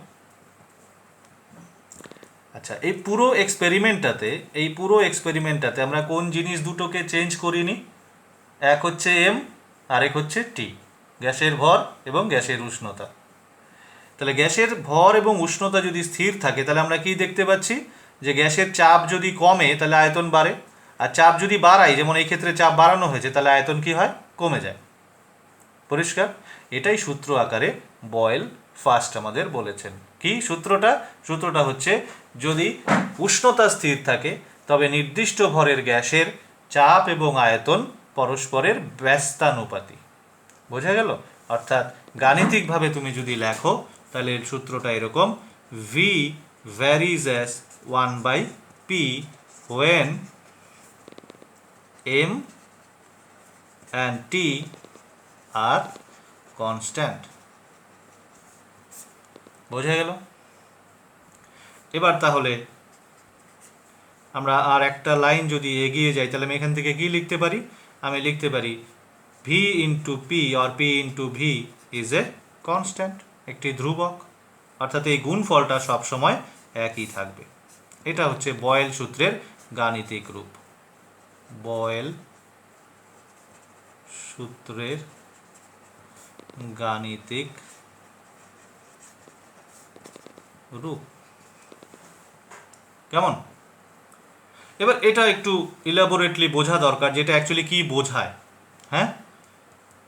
আচ্ছা, এই পুরো এক্সপেরিমেন্টটাতে আমরা কোন জিনিস দুটোকে চেঞ্জ করিনি? এক হচ্ছে এম, আরেক হচ্ছে টি, গ্যাসের ভর এবং গ্যাসের উষ্ণতা। তাহলে গ্যাসের ভর এবং উষ্ণতা যদি স্থির থাকে তাহলে আমরা কি দেখতে পাচ্ছি, যে গ্যাসের চাপ যদি কমে তাহলে আয়তন বাড়ে, আর চাপ যদি বাড়াই, যেমন এই ক্ষেত্রে চাপ বাড়ানো হয়েছে, তাহলে আয়তন কি হয়, কমে যায়। পরিষ্কার? এটাই সূত্র আকারে বয়েল ফার্স্ট আমাদের বলেছেন। কি সূত্রটা? সূত্রটা হচ্ছে, যদি উষ্ণতা স্থির থাকে তবে নির্দিষ্ট ভরের গ্যাসের চাপ এবং আয়তন পরস্পরের ব্যস্তানুপাতী। বোঝা গেল? অর্থাৎ গাণিতিকভাবে তুমি যদি লেখো তাহলে এর সূত্রটা এরকম, V varies as 1/p when m and T are constant. বোঝা গেল? এবার তাহলে আমরা আর একটা লাইন যদি এগিয়ে যাই তাহলে আমি এখান থেকে কি লিখতে পারি? আমি লিখতে পারি V into P or P into V is a constant, একটি ধ্রুবক, অর্থাৎ এই গুণফলটা সবসময় একই থাকবে। এটা হচ্ছে বয়েল সূত্রের গাণিতিক রূপ। বয়েল সূত্রের গাণিতিক রূপ। কেমন? এবার এটা একটু ইলাবোরেটলি বোঝা দরকার, যেটা অ্যাকচুয়ালি কি বোঝায়। হ্যাঁ,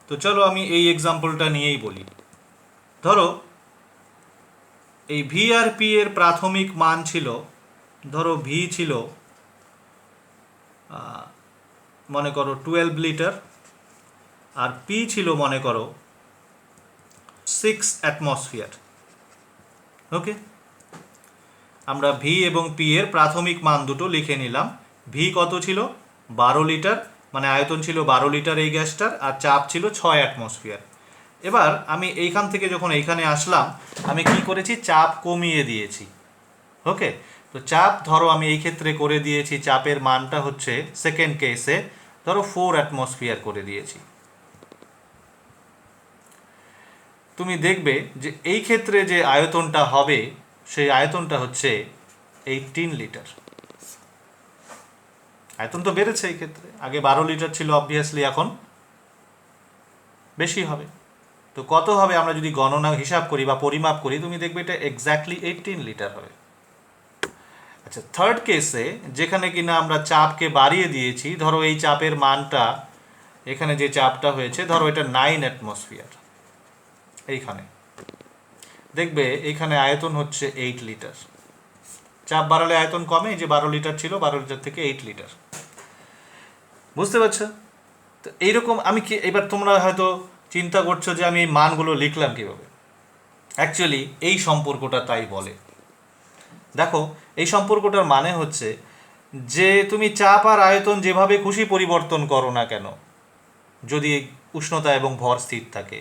তো চলো আমি এই এক্সাম্পলটা নিয়েই বলি। ধরো এই ভি আর পি এর প্রাথমিক মান ছিল, ধরো ভি ছিল মনে করো 12 লিটার, আর পি ছিল মনে করো 6 অ্যাটমসফিয়ার। ওকে, আমরা ভি এবং পি এর প্রাথমিক মান দুটো লিখে নিলাম। ভি কত ছিল? 12 লিটার, মানে আয়তন ছিল 12 লিটার এই গ্যাসটার, আর চাপ ছিল 6 অ্যাটমসফিয়ার। এবার আমি এইখান থেকে যখন এইখানে আসলাম, আমি কি করেছি? চাপ কমিয়ে দিয়েছি। ওকে, তো চাপ ধরো আমি এই ক্ষেত্রে করে দিয়েছি, চাপের মানটা হচ্ছে সেকেন্ড কেসে ধরো 4 অ্যাটমসফিয়ার করে দিয়েছি। তুমি দেখবে যে এই ক্ষেত্রে যে আয়তনটা হবে সেই আয়তনটা হচ্ছে 18 লিটার। আয়তন তো বেড়েছে এই ক্ষেত্রে, আগে 12 লিটার ছিল অবভিয়াসলি, এখন বেশি হবে। তো কত হবে আমরা যদি গণনা হিসাব করি বা পরিমাপ করি, তুমি দেখবে এটা এক্স্যাক্টলি 18 লিটার হবে। আচ্ছা, থার্ড কেসে যেখানে কিনা আমরা চাপকে বাড়িয়ে দিয়েছি, ধরো এই চাপের মানটা এখানে যে চাপটা হয়েছে ধরো এটা 9 অ্যাটমসফিয়ার, এইখানে দেখবে এইখানে আয়তন হচ্ছে 8 লিটার। চাপ বাড়ালে আয়তন কমে, যে 12 লিটার ছিল 12 লিটার থেকে 8 লিটার। বুঝতে পারছো? তো এইরকম আমি কি, এবার তোমরা হয়তো চিন্তা করছো যে আমি এই মানগুলো লিখলাম কীভাবে। অ্যাকচুয়ালি এই সম্পর্কটা তাই বলে। দেখো, এই সম্পর্কটার মানে হচ্ছে যে তুমি চাপ আর আয়তন যেভাবে খুশি পরিবর্তন করো না কেন, যদি উষ্ণতা এবং ভর স্থির থাকে,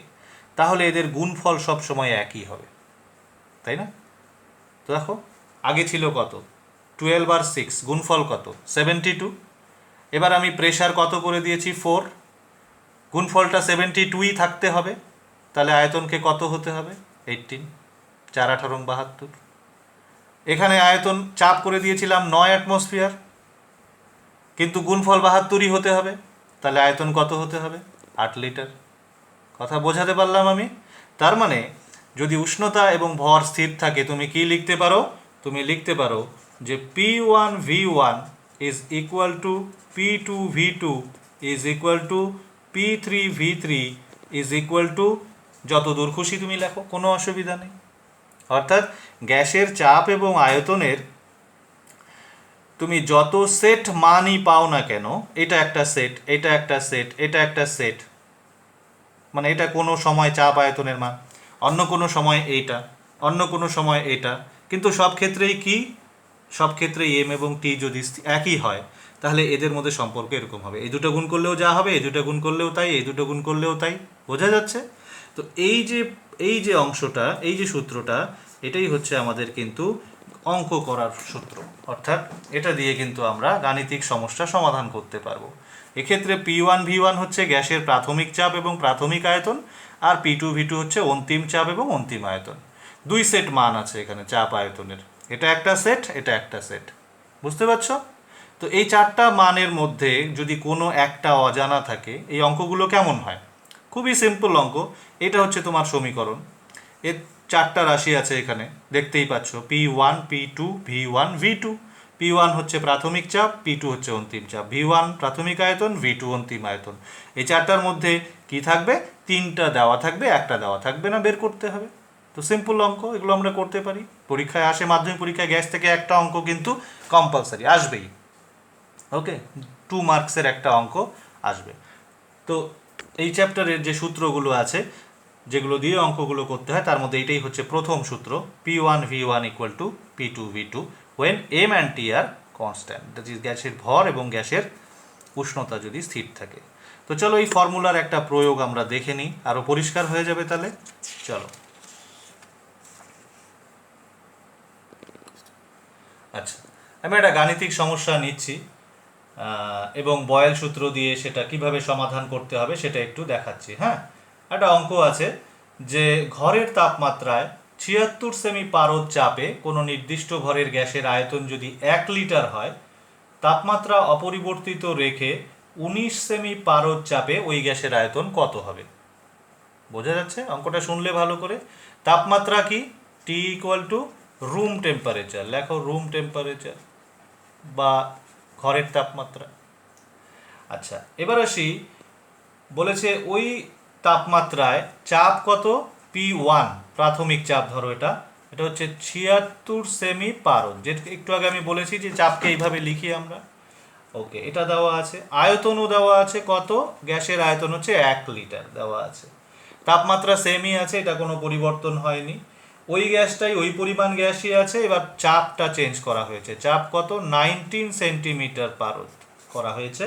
তাহলে এদের গুণফল সব সময় একই হবে, তাই না? তো দেখো, আগে ছিল কত? 12 আর 6, গুণফল কত? 72। এবার আমি প্রেশার কত করে দিয়েছি? 4। গুণফলটা 72ই থাকতে হবে, তাহলে আয়তনকে কত হতে হবে? 18। 4 18 72। এখানে আয়তন চাপ করে দিয়েছিলাম 9 অ্যাটমসফিয়ার, কিন্তু গুণফল 72ই হতে হবে, তাহলে আয়তন কত হতে হবে? 8 লিটার। কথা বোঝাতে পারলাম আমি? তার মানে যদি উষ্ণতা এবং ভর স্থির থাকে, তুমি কি লিখতে পারো? তুমি লিখতে পারো যে P1 V1 is equal two P2 V2 is equal two P3 V3 is equal two, যত দূর খুশি তুমি লেখো, কোনো অসুবিধা নেই। অর্থাৎ গ্যাসের চাপ এবং আয়তনের তুমি যত সেট মানই পাও না কেন, এটা একটা সেট, এটা একটা সেট, এটা একটা সেট, মানে এটা কোনো সময় চাপ আয়তনের মান, অন্য কোনো সময় এইটা, অন্য কোনো সময় এটা, কিন্তু সব ক্ষেত্রেই কি? সব ক্ষেত্রেই এম এবং টি যদি একই হয়, তাহলে এদের মধ্যে সম্পর্ক এরকম হবে। এই দুটো গুণ করলেও যা হবে, এই দুটো গুণ করলেও তাই, এই দুটো গুণ করলেও তাই। বোঝা যাচ্ছে? তো এই যে অংশটা, এই যে সূত্রটা, এটাই হচ্ছে আমাদের কিন্তু অঙ্ক করার সূত্র। অর্থাৎ এটা দিয়ে কিন্তু আমরা গাণিতিক সমস্যা সমাধান করতে পারবো। এক্ষেত্রে P1 V1 হচ্ছে গ্যাসের প্রাথমিক চাপ এবং প্রাথমিক আয়তন, আর P2 V2 হচ্ছে অন্তিম চাপ এবং অন্তিম আয়তন। 2 সেট মান আছে এখানে চাপ আয়তনের, এটা একটা সেট, এটা একটা সেট। বুঝতে পারছো? তো এই 4টা মানের মধ্যে যদি কোনো একটা অজানা থাকে, এই অঙ্কগুলো কেমন হয়? খুবই সিম্পল অঙ্ক। এটা হচ্ছে তোমার সমীকরণ, এর 4টা রাশি আছে এখানে, দেখতেই পাচ্ছ, P1 P2 V1 V2। P1 হচ্ছে প্রাথমিক চাপ, P2 হচ্ছে অন্তিম চাপ, V1 প্রাথমিক আয়তন, V2 অন্তিম আয়তন। এই 4টার মধ্যে কি থাকবে? 3টা দেওয়া থাকবে, একটা দেওয়া থাকবে না, বের করতে হবে। তো সিম্পল অঙ্ক, এগুলো আমরা করতে পারি। পরীক্ষায় আসে, মাধ্যমিক পরীক্ষায় গ্যাস থেকে একটা অঙ্ক কিন্তু কম্পালসারি আসবেই। ওকে, 2 মার্কসের একটা অঙ্ক আসবে। তো এই চ্যাপ্টারের যে সূত্রগুলো আছে, যেগুলো দিয়ে অঙ্কগুলো করতে হয়, তার মধ্যে এটাই হচ্ছে প্রথম সূত্র, P1 V1 equal to P2 V2 when M and T are constant, that is গ্যাসের ভর এবং গ্যাসের উষ্ণতা যদি স্থির থাকে। তো চলো এই ফর্মুলার একটা প্রয়োগ আমরা দেখে নিই, আরও পরিষ্কার হয়ে যাবে তাহলে। চলো, আচ্ছা, আমি একটা গাণিতিক সমস্যা নিচ্ছি এবং বয়েল সূত্র দিয়ে সেটা কিভাবে সমাধান করতে হবে সেটা একটু দেখাচ্ছি। হ্যাঁ, একটা অঙ্ক আছে যে ঘরের তাপমাত্রায় ৭৬ সেমি পারদ চাপে কোনো নির্দিষ্ট ঘরের গ্যাসের আয়তন যদি ১ লিটার হয়, তাপমাত্রা অপরিবর্তিত রেখে ১৯ সেমি পারদ চাপে ওই গ্যাসের আয়তন কত হবে? বোঝা যাচ্ছে অঙ্কটা শুনলে ভালো করে? তাপমাত্রা কি? T equal to room temperature, লেখো রুম টেম্পারেচার বা ঘরের তাপমাত্রা। আচ্ছা, এবার আসি, বলেছে ওই তাপমাত্রায় চাপ কত? P1 প্রাথমিক চাপ, ধরো এটা এটা হচ্ছে ৭৬ সেমি পারদ, যেটা একটু আগে আমি বলেছি যে চাপকে এইভাবে লিখি আমরা। ওকে, এটা দেওয়া আছে, আয়তনও দেওয়া আছে কত? গ্যাসের আয়তন হচ্ছে ১ লিটার দেওয়া আছে, তাপমাত্রা সেমই আছে, এটা কোনো পরিবর্তন হয়নি, ওই গ্যাসটাই ওই পরিমাণ গ্যাসই আছে, এবার চাপটা চেঞ্জ করা হয়েছে, চাপ কত? ১৯ সেন্টিমিটার পারদ করা হয়েছে,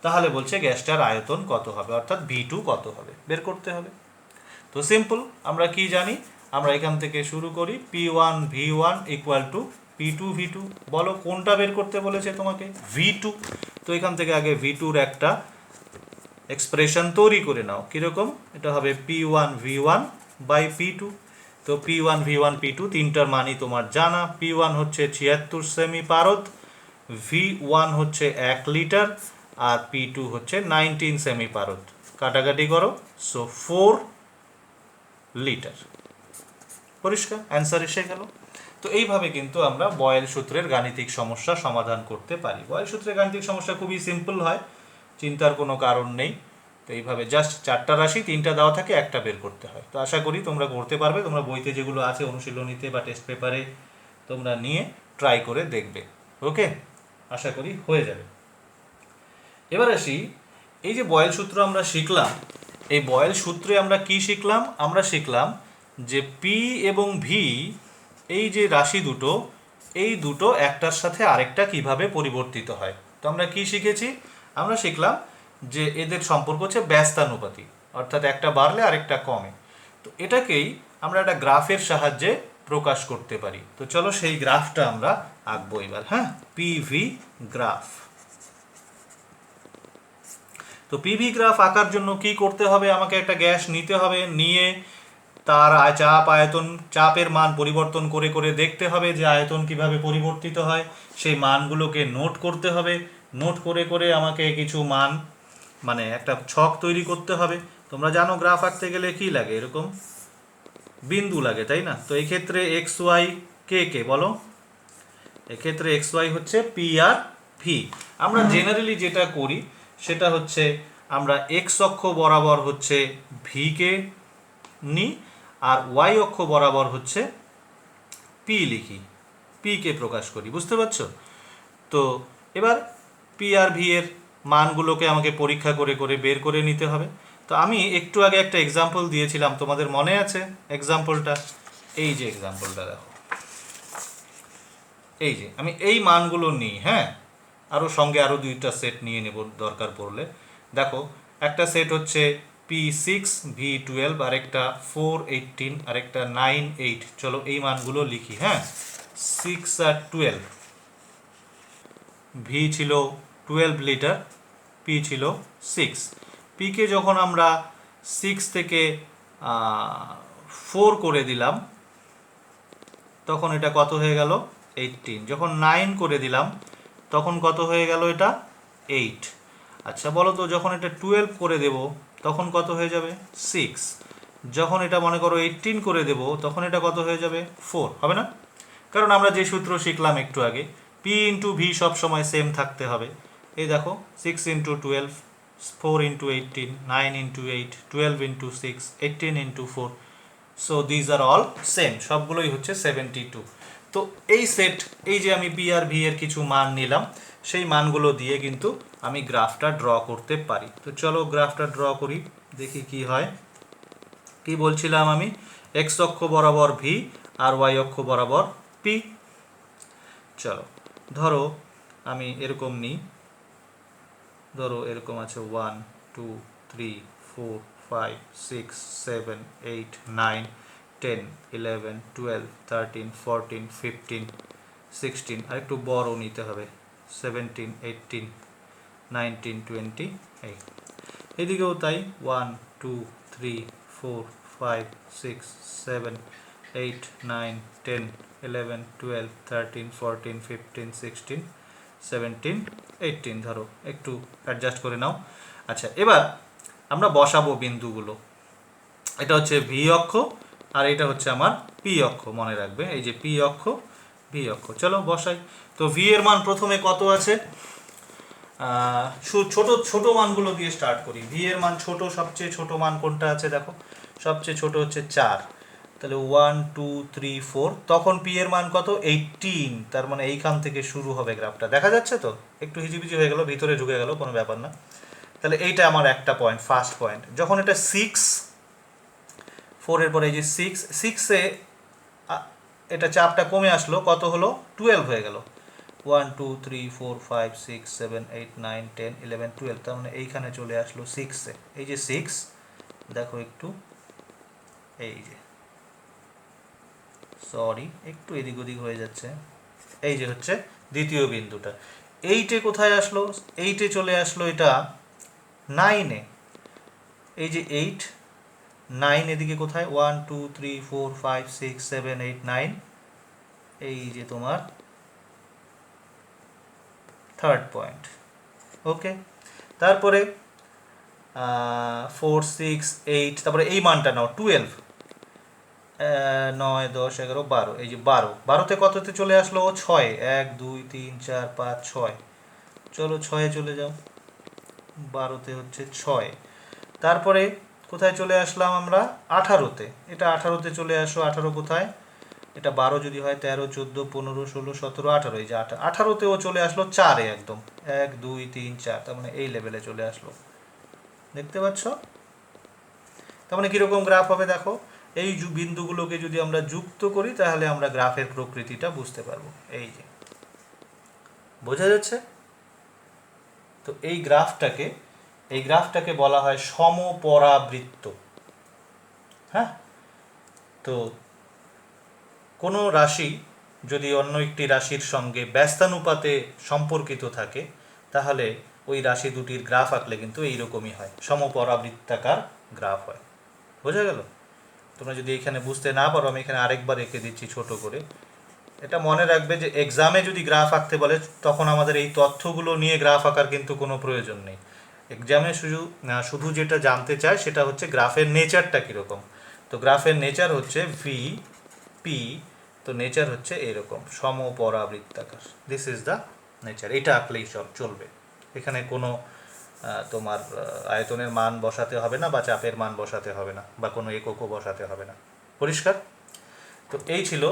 তাহলে বলছে গ্যাসটার আয়তন কত হবে, অর্থাৎ V2 কত হবে বের করতে হবে। তো সিম্পল, আমরা কি জানি, আমরা এখান থেকে শুরু করি, P1 V1 equal to P2 V2। বলো কোনটা বের করতে বলেছে তোমাকে? V2। তো এখান থেকে আগে V2-র একটা এক্সপ্রেশন তৈরি করে নাও, কীরকম? এটা হবে P1 V1 বাই P2। তো P1 V1 P2 তিনটার মানই তোমার জানা। P1 হচ্ছে ৭৬ সেমি পারদ, V1 হচ্ছে ১ লিটার, আর P2 হচ্ছে ১৯ সেমি পারদ। কাটাকাটি করো, সো 4 লিটার। পরিষ্কার, অ্যান্সার এসে গেল। তো এইভাবে কিন্তু আমরা বয়েল সূত্রের গাণিতিক সমস্যা সমাধান করতে পারি। বয়েল সূত্রের গাণিতিক সমস্যা খুবই সিম্পল হয়, চিন্তার কোনো কারণ নেই। তো এইভাবে জাস্ট ৪টা রাশি, ৩টা দেওয়া থাকে, একটা বের করতে হয়। তো আশা করি তোমরা করতে পারবে, তোমরা বইতে যেগুলো আছে অনুশীলনীতে বা টেস্ট পেপারে তোমরা নিয়ে ট্রাই করে দেখবে। ওকে, আশা করি হয়ে যাবে। এবার আসি, এই যে বয়েল সূত্র আমরা শিখলাম, এই বয়েল সূত্রে আমরা কি শিখলাম? আমরা শিখলাম যে পি এবং ভি, এই যে রাশি দুটো, এই দুটো একটার সাথে আরেকটা কিভাবে পরিবর্তিত হয়। তো আমরা কি শিখেছি? আমরা শিখলাম যে এদের সম্পর্ক হচ্ছে ব্যস্তানুপাতিক, অর্থাৎ একটা বাড়লে আরেকটা কমে। তো এটাকেই আমরা একটা গ্রাফের সাহায্যে প্রকাশ করতে পারি। তো চলো সেই গ্রাফটা আমরা আঁকবো এবার। হ্যাঁ, পিভি গ্রাফ। তো পিভি গ্রাফ আঁকার জন্য কি করতে হবে? আমাকে একটা গ্যাস নিতে হবে, নিয়ে তার চাপ আয়তন, চাপের মান পরিবর্তন করে করে দেখতে হবে যে আয়তন কিভাবে পরিবর্তিত হয়, সেই মানগুলোকে নোট করতে হবে, নোট করে করে আমাকে কিছু মান, মানে একটা ছক তৈরি করতে হবে। তোমরা জানো গ্রাফ আঁকতে গেলে কি লাগে? এরকম বিন্দু লাগে, তাই না? তো এই ক্ষেত্রে এক্স ওয়াই কে কে বলো? এক্ষেত্রে এক্স ওয়াই হচ্ছে পি আর ভি। আমরা জেনারেলি যেটা করি সেটা হচ্ছে আমরা এক্স অক্ষ বরাবর হচ্ছে ভিকে নিই, আর ওয়াই অক্ষ বরাবর হচ্ছে পি লিখি, পিকে প্রকাশ করি। বুঝতে পারছো? তো এবার পি আর ভি এর মানগুলোকে আমাকে পরীক্ষা করে করে বের করে নিতে হবে। তো আমি একটু আগে একটা এক্সাম্পল দিয়েছিলাম, তোমাদের মনে আছে এক্সাম্পলটা? এই যে এক্সাম্পলটা দেখো, এই যে আমি এই মানগুলো নিই, হ্যাঁ, আরও সঙ্গে আরও 2টা সেট নিয়ে নেব দরকার পড়লে। দেখো, একটা সেট হচ্ছে P6 V12, আরেকটা 418, আরেকটা 98। চলো এই মানগুলো লিখি। হ্যাঁ, 6 আর 12, ভি ছিল 12 লিটার, পি ছিল 6। পিকে যখন আমরা 6 থেকে 4 করে দিলাম তখন এটা কত হয়ে গেল? 18। যখন 9 করে দিলাম তখন কত হয়ে গেল? এটা 8। আচ্ছা বলো তো, যখন এটা 12 করে দেব তখন কত হয়ে যাবে? 6। যখন এটা মনে করো 18 করে দেব তখন এটা কত হয়ে যাবে? 4, হবে না? কারণ আমরা যে সূত্র শিখলাম একটু আগে, পি ইন্টু ভি সবসময় সেম থাকতে হবে। এই দেখো, 6 into 12, 4 into 18, 9 into 8, 12 into 6, 18 into 4। So these are all same, সবগুলোই হচ্ছে 72। তো এই সেট, এই যে আমি পি আর ভি এর কিছু মান নিলাম, সেই মানগুলো দিয়ে কিন্তু আমি গ্রাফটা ড্র করতে পারি। তো চলো গ্রাফটা ড্র করি, দেখি কি হয়। কি বলছিলাম আমি? এক্স অক্ষ বরাবর ভি আর ওয়াই অক্ষ বরাবর পি। চলো ধরো আমি এরকম নিই, ধরো এরকম আছে 1 2 3 4 5 6 7 8 9 10 11 12 13 14 15 16 আর একটু বড় নিতে হবে 17 18 19 20 এই এদিকেও তাই 1 2 3 4 5 6 7 8 9 10 11 12 13 14 15 16 17 18 ধরো একটু অ্যাডজাস্ট করে নাও। আচ্ছা, এবার আমরা বসাবো বিন্দুগুলো। এটা হচ্ছে ভি অক্ষ আর এটা হচ্ছে আমার পি অক্ষ, মনে রাখবে এই যে পি অক্ষ ভি অক্ষ। চলো বসাই। তো ভি এর মান প্রথমে কত আছে, ছোট ছোট মানগুলো দিয়ে স্টার্ট করি। ভি এর মান ছোট, সবচেয়ে ছোট মান কোনটা আছে দেখো, সবচেয়ে ছোট হচ্ছে 4, তাহলে 1 2 3 4। তখন পি এর মান কত 18, তার মানে এইখান থেকে শুরু হবে গ্রাফটা। দেখা যাচ্ছে তো, একটু হিজিবিজি হয়ে গেল, ভিতরে ঢুকে গেল, কোনো ব্যাপার না। তাহলে এইটা আমার একটা পয়েন্ট, ফার্স্ট পয়েন্ট। যখন এটা 6, 4 এর পরে এই যে 6 এ এটা চাপটা কমে আসলো, কত হলো 12 হয়ে গেল। 1 2 3 4 5 6 7 8 9 10 11 12, তার মানে এইখানে চলে আসলো 6 এ। এই যে 6 দেখো একটু, এই যে সরি একটু এদিক ওদিক হয়ে যাচ্ছে, এই যে হচ্ছে দ্বিতীয় বিন্দুটা। 8 কোথায় আসলো, 8 চলে আসলো এটা 9 এ। এই যে 8 9 এদিকে কোথায় 1 2 3 4 5 6 7 8 9, এই যে তোমার থার্ড পয়েন্ট। ওকে, তারপরে 4 6 8, তারপরে এই মানটা নাও 12, 9 10 11 12, এই যে 12তে কততে চলে আসলো 6, 1 2 3 4 5 6। চলো 6 চলে যাও, 12তে হচ্ছে 6। তারপরে কোথায় চলে আসলাম আমরা 18তে, এটা 18তে চলে আসো। 18 কোথায়, এটা 12 যদি হয় 13 14 15 16 17 18, এই যে 18তেও চলে আসলো 4 একদম, 1 2 3 4, তার মানে এই লেভেলে চলে আসলো। দেখতে পাচ্ছ, তার মানে কীরকম গ্রাফ হবে দেখো। এই বিন্দুগুলোকে যদি আমরা যুক্ত করি তাহলে আমরা গ্রাফের প্রকৃতিটা বুঝতে পারবো। এই যে বোঝা যাচ্ছে তো, এই গ্রাফটাকে বলা হয় সমপরাবৃত্ত। হ্যাঁ, তো কোনো রাশি যদি অন্য একটি রাশির সঙ্গে ব্যস্তানুপাতে সম্পর্কিত থাকে, তাহলে ওই রাশি দুটির গ্রাফ আঁকলে কিন্তু এইরকমই হয়, সমপরাবৃত্তাকার গ্রাফ হয়। বোঝা গেল? তোমরা যদি এখানে বুঝতে না পারো, আমি এখানে আরেকবার এঁকে দিচ্ছি ছোট করে। এটা মনে রাখবে যে এক্সামে যদি গ্রাফ আঁকতে বলে, তখন আমাদের এই তথ্যগুলো নিয়ে গ্রাফ আঁকার কিন্তু কোনো প্রয়োজন নেই। এক্সামে শুধু যেটা জানতে চায় সেটা হচ্ছে গ্রাফের নেচারটা কীরকম। তো গ্রাফের নেচার হচ্ছে ভি পি, তো নেচার হচ্ছে এরকম সমপরাবৃত্তাকার। This is the nature. এটা আঁকলেই সব চলবে, এখানে কোনো তোমার আয়তনের মান বসাতে হবে না, বা চাপের মান বসাতে হবে না, বা কোনো এককও বসাতে হবে না। পরিষ্কার? তো এই ছিল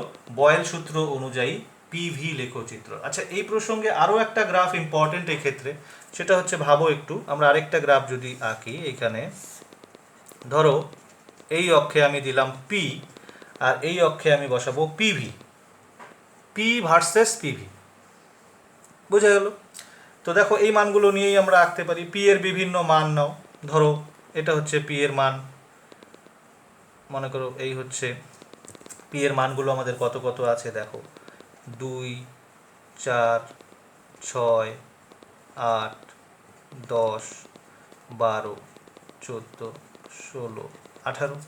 বয়েল সূত্র অনুযায়ী পিভি লেখচিত্র। আচ্ছা, এই প্রসঙ্গে আরও একটা গ্রাফ ইম্পর্টেন্ট এক্ষেত্রে, সেটা হচ্ছে, ভাবো একটু, আমরা আরেকটা গ্রাফ যদি আঁকি, এইখানে ধরো এই অক্ষে আমি দিলাম পি, আর এই অক্ষে আমি বসাবো পিভি, পি ভার্সেস পিভি। বোঝা গেল? তো দেখো এই মানগুলো নিয়েই আমরা আঁকতে পারি। পি এর বিভিন্ন মান নাও, ধরো এটা হচ্ছে পি এর মান, মনে করো এই হচ্ছে পি এর মানগুলো আমাদের কত কত আছে দেখো, 2 4 6 8 10 12 14 16 18।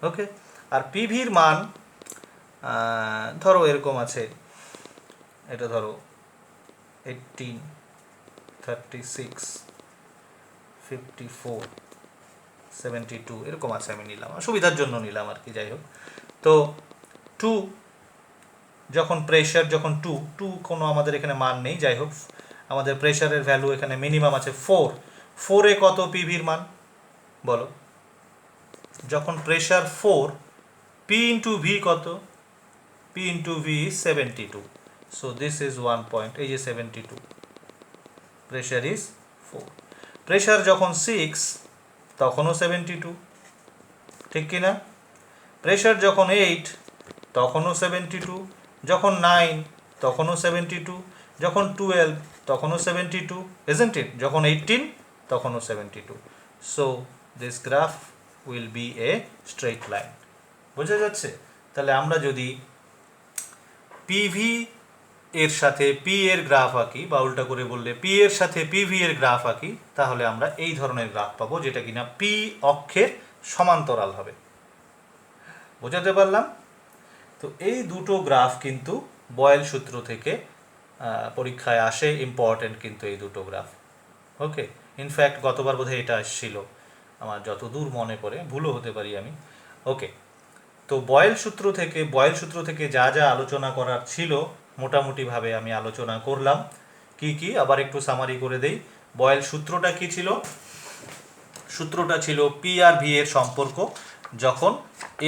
ওকে, আর পিভির মান ধরো এরকম আছে, এটা ধরো 18 36 54 72 এরকম আছে, আমি নিলাম সুবিধার জন্য নিলাম আর কি, যাই হোক। তো 2 যখন প্রেশার, যখন 2 কোনো আমাদের এখানে মান নেই, যাই হোক, আমাদের প্রেশারের ভ্যালু এখানে মিনিমাম আছে 4 এ কত পিভির মান বলো? যখন প্রেশার 4, পি ইন্টু ভি কত? P into V is 72, so this is 1 point, এই যে 72, প্রেশার ইজ 4। প্রেশার যখন 6 তখনও 72, ঠিক কি না? প্রেশার যখন 8 তখনও 72, যখন 9 তখনও 72, যখন 12 তখনও 72, ইজন্ট ইট? যখন 18 তখনও 72। So this graph will B A straight line. বোঝা যাচ্ছে? তাহলে আমরা যদি পিভি এর সাথে পি এর গ্রাফ আঁকি, বা উল্টা করে বললে পি এর সাথে পিভি এর গ্রাফ আঁকি, তাহলে আমরা এই ধরনের গ্রাফ পাবো, যেটা কিনা পি অক্ষের সমান্তরাল হবে। বোঝাতে পারলাম? তো এই দুটো গ্রাফ কিন্তু বয়েল সূত্র থেকে পরীক্ষায় আসে, ইম্পর্টেন্ট কিন্তু এই দুটো গ্রাফ। ওকে, ইনফ্যাক্ট গতবার বোধহয় এটা আসছিল, আমার যতদূর মনে পড়ে, ভুলও হতে পারি আমি। ওকে, তো বয়েল সূত্র থেকে যা যা আলোচনা করার ছিল মোটামুটিভাবে আমি আলোচনা করলাম। কি আবার একটু সামারি করে দেই। বয়েল সূত্রটা কি ছিল? সূত্রটা ছিল পি আর ভি এর সম্পর্ক যখন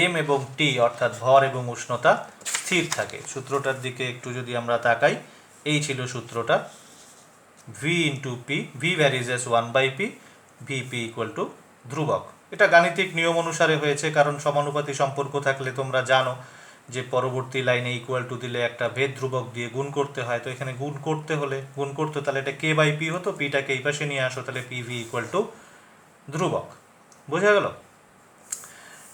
এম এবং টি অর্থাৎ ভর এবং উষ্ণতা স্থির থাকে। সূত্রটার দিকে একটু যদি আমরা তাকাই, এই ছিল সূত্রটা, V into P, V varies S 1/p, VP equal to ধ্রুবক। এটা গাণিতিক নিয়ম অনুসারে হয়েছে, কারণ সমানুপাতি সম্পর্ক থাকলে তোমরা জানো যে পরবর্তী লাইনে ইকুয়াল টু দিলে একটা ভেদ ধ্রুবক দিয়ে গুণ করতে হয়। তো এখানে গুণ করতে তাহলে এটা কে বাই পি হতো, পিটাকে এই পাশে নিয়ে আসো, তাহলে পি ভি ইকুয়াল টু ধ্রুবক। বোঝা গেল?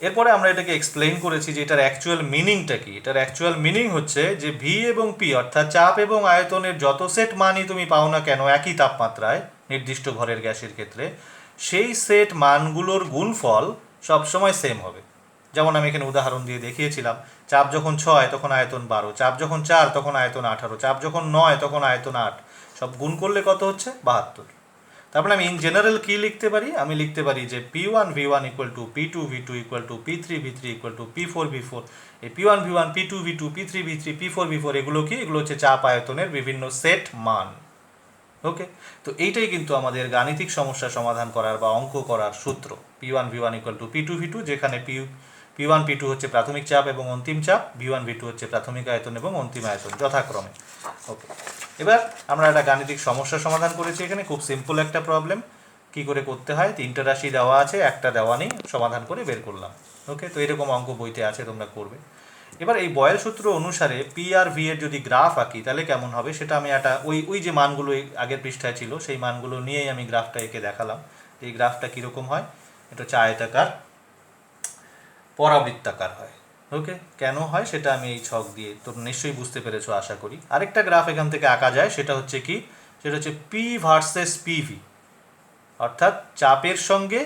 এরপরে আমরা এটাকে এক্সপ্লেইন করেছি যে এটার অ্যাকচুয়াল মিনিংটা কি। এটার অ্যাকচুয়াল মিনিং হচ্ছে যে ভি এবং পি অর্থাৎ চাপ এবং আয়তনের যত সেট মানই তুমি পাও না কেন একই তাপমাত্রায় নির্দিষ্ট ঘরের গ্যাসের ক্ষেত্রে, সেই সেট মানগুলোর গুণফল সবসময় সেম হবে। যেমন আমি এখানে উদাহরণ দিয়ে দেখিয়েছিলাম, চাপ যখন 6 তখন আয়তন 12, চাপ যখন 4 তখন আয়তন 18, চাপ যখন 9 তখন আয়তন 8, সব গুণ করলে কত হচ্ছে? 72। তারপরে আমি ইন জেনারেল কি লিখতে পারি? আমি লিখতে পারি যে P1 V1 equal to P2 V2 equal to P3 V3 equal to P4 V4। এই P1 V1 P2 V2 P3 V3 P4 V4 এগুলো কি? এগুলো হচ্ছে চাপ আয়তনের বিভিন্ন সেট মান। ওকে, তো এইটাই কিন্তু আমাদের গাণিতিক সমস্যা সমাধান করার বা অঙ্ক করার সূত্র। P1 V1 equal to P2 V2, যেখানে P1 P2 হচ্ছে প্রাথমিক চাপ এবং অন্তিম চাপ, V1 V2 হচ্ছে প্রাথমিক আয়তন এবং অন্তিম আয়তন যথাক্রমে। ওকে, এবার আমরা একটা গাণিতিক সমস্যা সমাধান করেছি। এখানে খুব সিম্পল একটা প্রবলেম, কি করে করতে হয়, 3টে রাশি দেওয়া আছে, একটা দেওয়া নেই, সমাধান করে বের করলাম। ওকে, তো এরকম অঙ্ক বইতে আছে, তোমরা করবে। এবার এই বয়েল সূত্র অনুসারে পি আর ভি এর যদি গ্রাফ আঁকি তাহলে কেমন হবে সেটা আমি একটা ওই যে মানগুলো আগের পৃষ্ঠায় ছিল সেই মানগুলো নিয়েই আমি গ্রাফটা এঁকে দেখালাম। এই গ্রাফটা কীরকম হয়? এটা হচ্ছে আয়তাকার পরাবৃত্তাকার হয়। ওকে, কেন হয় সেটা আমি এই ছক দিয়ে তোমরা নিশ্চয়ই বুঝতে পেরেছো আশা করি। আরেকটা গ্রাফ এখান থেকে আঁকা যায়, সেটা হচ্ছে কি? সেটা হচ্ছে পি ভার্সেস পিভি, অর্থাৎ চাপের সঙ্গে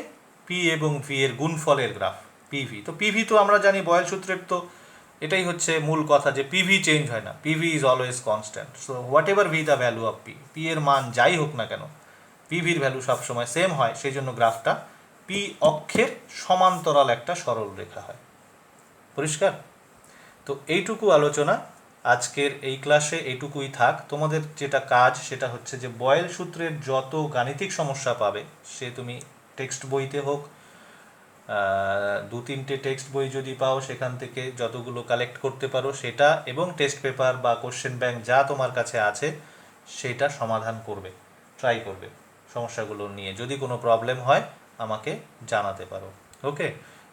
পি এবং ভি এর গুণফলের গ্রাফ পিভি। তো পিভি তো আমরা জানি বয়েল সূত্রের, তো এটাই হচ্ছে মূল কথা যে পিভি চেঞ্জ হয় না, PV is always constant. So what ever V the value of P, P এর মান যাই হোক না কেন পিভির ভ্যালু সবসময় সেম হয়। সেই জন্য গ্রাফটা পি অক্ষের সমান্তরাল একটা সরল রেখা হয়। পরিষ্কার? তো এইটুকু আলোচনা আজকের এই ক্লাসে, এইটুকুই থাক। তোমাদের যেটা কাজ সেটা হচ্ছে যে বয়েল সূত্রের যত গাণিতিক সমস্যা পাবে, সে তুমি টেক্সট বইতে হোক, 2-3টে টেক্সট বই যদি পাও সেখান থেকে যতগুলো কালেক্ট করতে পারো সেটা, এবং টেস্ট পেপার বা কোশ্চেন ব্যাংক যা তোমার কাছে আছে সেটা সমাধান করবে, ট্রাই করবে সমস্যাগুলো নিয়ে। যদি কোনো প্রবলেম হয় আমাকে জানাতে পারো। ওকে,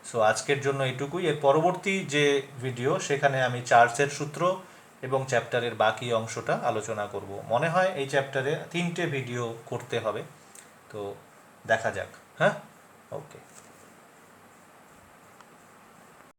সো আজকের জন্য এইটুকুই। এর পরবর্তী যে ভিডিও সেখানে আমি চার্চের সূত্র এবং চ্যাপ্টারের বাকি অংশটা আলোচনা করব। মনে হয় এই চ্যাপ্টারে 3টে ভিডিও করতে হবে, তো দেখা যাক। হ্যাঁ, ওকে।